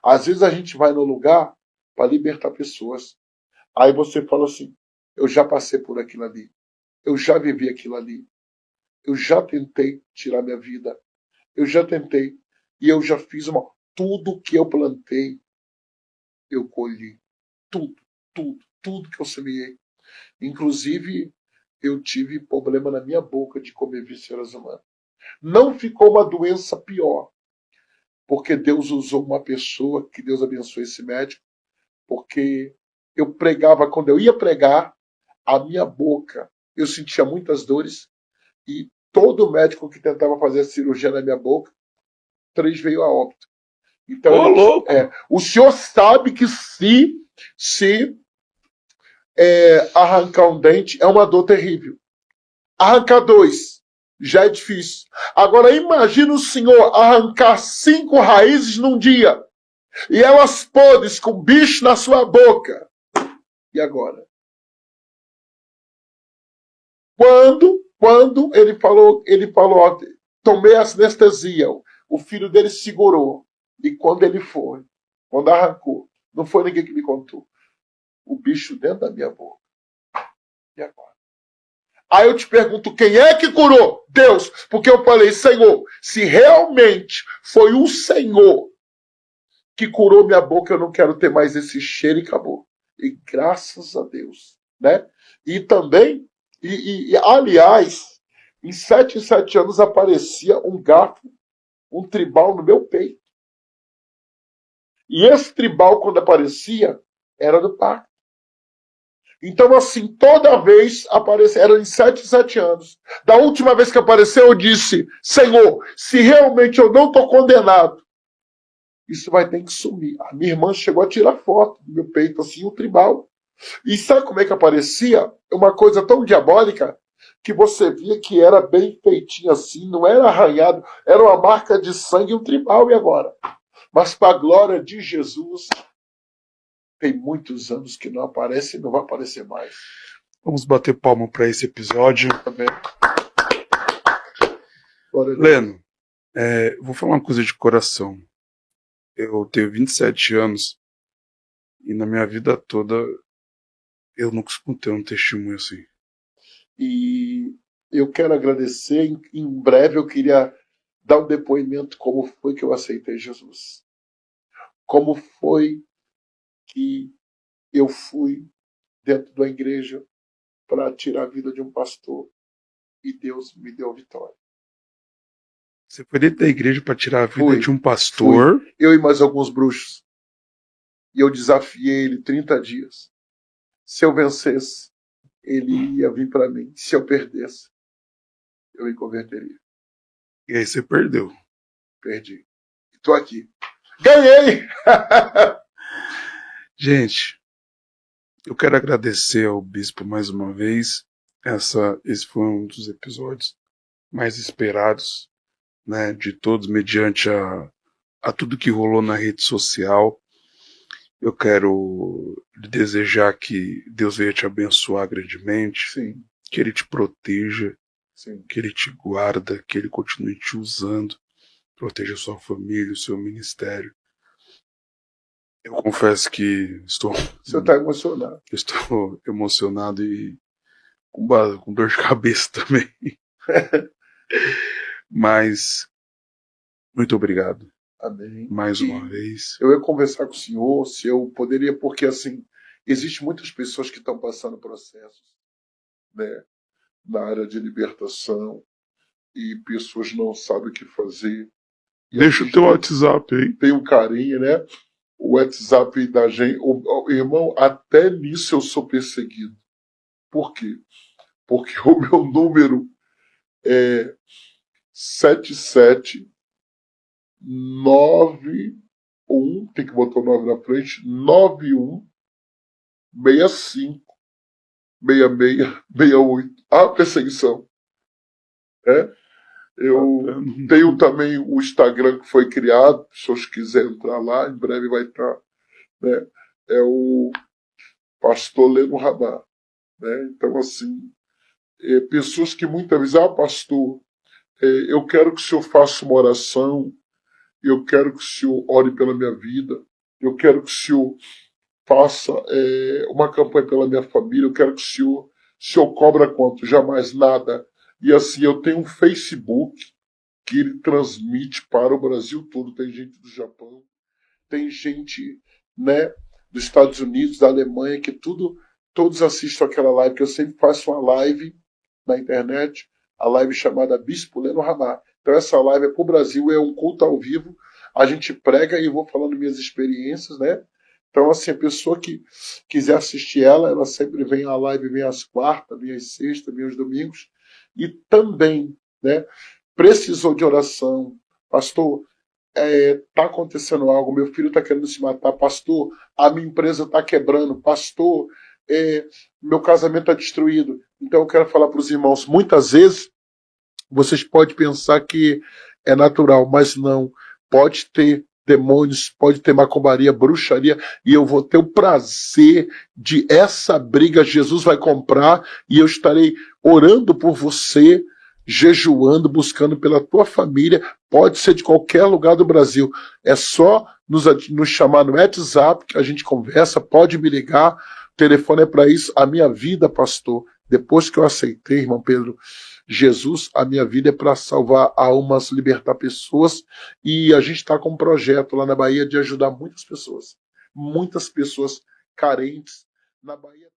Às vezes a gente vai no lugar para libertar pessoas. Aí você fala assim, eu já passei por aquilo ali. Eu já vivi aquilo ali. Eu já tentei tirar minha vida. Eu já tentei. E eu já fiz uma... Tudo que eu plantei, eu colhi. Tudo, tudo, tudo que eu semeei. Inclusive, eu tive problema na minha boca de comer vísceras humanas. Não ficou uma doença pior, porque Deus usou uma pessoa, que Deus abençoe esse médico, porque eu pregava, quando eu ia pregar, a minha boca, eu sentia muitas dores, e todo médico que tentava fazer a cirurgia na minha boca, 3 veio a óbito. Então, Ô, louco! o senhor sabe que se arrancar um dente é uma dor terrível. Arrancar 2 já é difícil. Agora imagina o senhor arrancar 5 raízes num dia e elas podres com bicho na sua boca. E agora? Quando ele falou, ó, tomei anestesia, o filho dele segurou. E quando ele foi, quando arrancou, não foi ninguém que me contou. O bicho dentro da minha boca. E agora? Aí eu te pergunto, quem é que curou? Deus. Porque eu falei, Senhor, se realmente foi o Senhor que curou minha boca, eu não quero ter mais esse cheiro e acabou. E graças a Deus, né? E também, aliás, em 7 em 7 anos aparecia um garfo, um tribal no meu peito. E esse tribal, quando aparecia, era do pacto. Então, assim, toda vez aparecia, era em 7 em 7 anos. Da última vez que apareceu, eu disse, Senhor, se realmente eu não estou condenado, isso vai ter que sumir. A minha irmã chegou a tirar foto do meu peito, assim, o tribal. E sabe como é que aparecia? Uma coisa tão diabólica que você via que era bem feitinho assim, não era arranhado, era uma marca de sangue, um tribal, e agora? Mas para a glória de Jesus, tem muitos anos que não aparece e não vai aparecer mais. Vamos bater palma para esse episódio. Amém. Leno, vou falar uma coisa de coração. Eu tenho 27 anos e na minha vida toda eu não costumo ter um testemunho assim. E eu quero agradecer. Em breve eu queria dar um depoimento como foi que eu aceitei Jesus. Como foi que eu fui dentro da igreja para tirar a vida de um pastor e Deus me deu a vitória. Você foi dentro da igreja para tirar a vida de um pastor? Fui. Eu e mais alguns bruxos. E eu desafiei ele 30 dias. Se eu vencesse, ele ia vir para mim. Se eu perdesse, eu me converteria. E aí você perdeu. Perdi. Estou aqui. Ganhei! Gente, eu quero agradecer ao Bispo mais uma vez. Esse foi um dos episódios mais esperados, né, de todos, mediante a tudo que rolou na rede social. Eu quero lhe desejar que Deus venha te abençoar grandemente, Sim. que Ele te proteja, Sim. que Ele te guarda, que Ele continue te usando, proteja a sua família, o seu ministério. Eu confesso que estou... O senhor está emocionado. Estou emocionado e com dor de cabeça também. Mas, muito obrigado. Amém. Mais uma vez. Eu ia conversar com o senhor, se eu poderia, porque assim, existem muitas pessoas que estão passando processos, né, na área de libertação, e pessoas não sabem o que fazer. E deixa o teu WhatsApp aí. Tem um carinho, né? O WhatsApp da gente. Irmão, até nisso eu sou perseguido. Por quê? Porque o meu número é 7791, tem que botar o 9 na frente, 9165 6668. A perseguição. Eu tenho também o Instagram que foi criado, se vocês quiserem entrar lá, em breve vai estar. Né? É o Pastor Leno Rabá. Né? Então, assim, pessoas que muitas vezes, pastor, eu quero que o senhor faça uma oração, eu quero que o senhor ore pela minha vida, eu quero que o senhor faça uma campanha pela minha família, eu quero que o senhor cobra quanto? Jamais nada. E assim, eu tenho um Facebook que ele transmite para o Brasil todo. Tem gente do Japão, tem gente, né, dos Estados Unidos, da Alemanha, que todos assistem aquela live, que eu sempre faço uma live na internet, a live chamada Bispo Leno Ramar. Então essa live é para o Brasil, é um culto ao vivo, a gente prega e eu vou falando minhas experiências, né? Então, assim, a pessoa que quiser assistir ela sempre vem à live, vem às quartas, vem às sextas, vem aos domingos. E também, né, precisou de oração. Pastor, tá acontecendo algo, meu filho está querendo se matar. Pastor, a minha empresa está quebrando. Pastor, meu casamento está destruído. Então, eu quero falar para os irmãos, muitas vezes, vocês podem pensar que é natural, mas não. Pode ter demônios, pode ter macumbaria, bruxaria, e eu vou ter o prazer de essa briga Jesus vai comprar, e eu estarei orando por você, jejuando, buscando pela tua família, pode ser de qualquer lugar do Brasil. É só nos chamar no WhatsApp, que a gente conversa, pode me ligar, o telefone é para isso. A minha vida, pastor, depois que eu aceitei, irmão Pedro, Jesus, a minha vida é para salvar almas, libertar pessoas, e a gente está com um projeto lá na Bahia de ajudar muitas pessoas carentes na Bahia.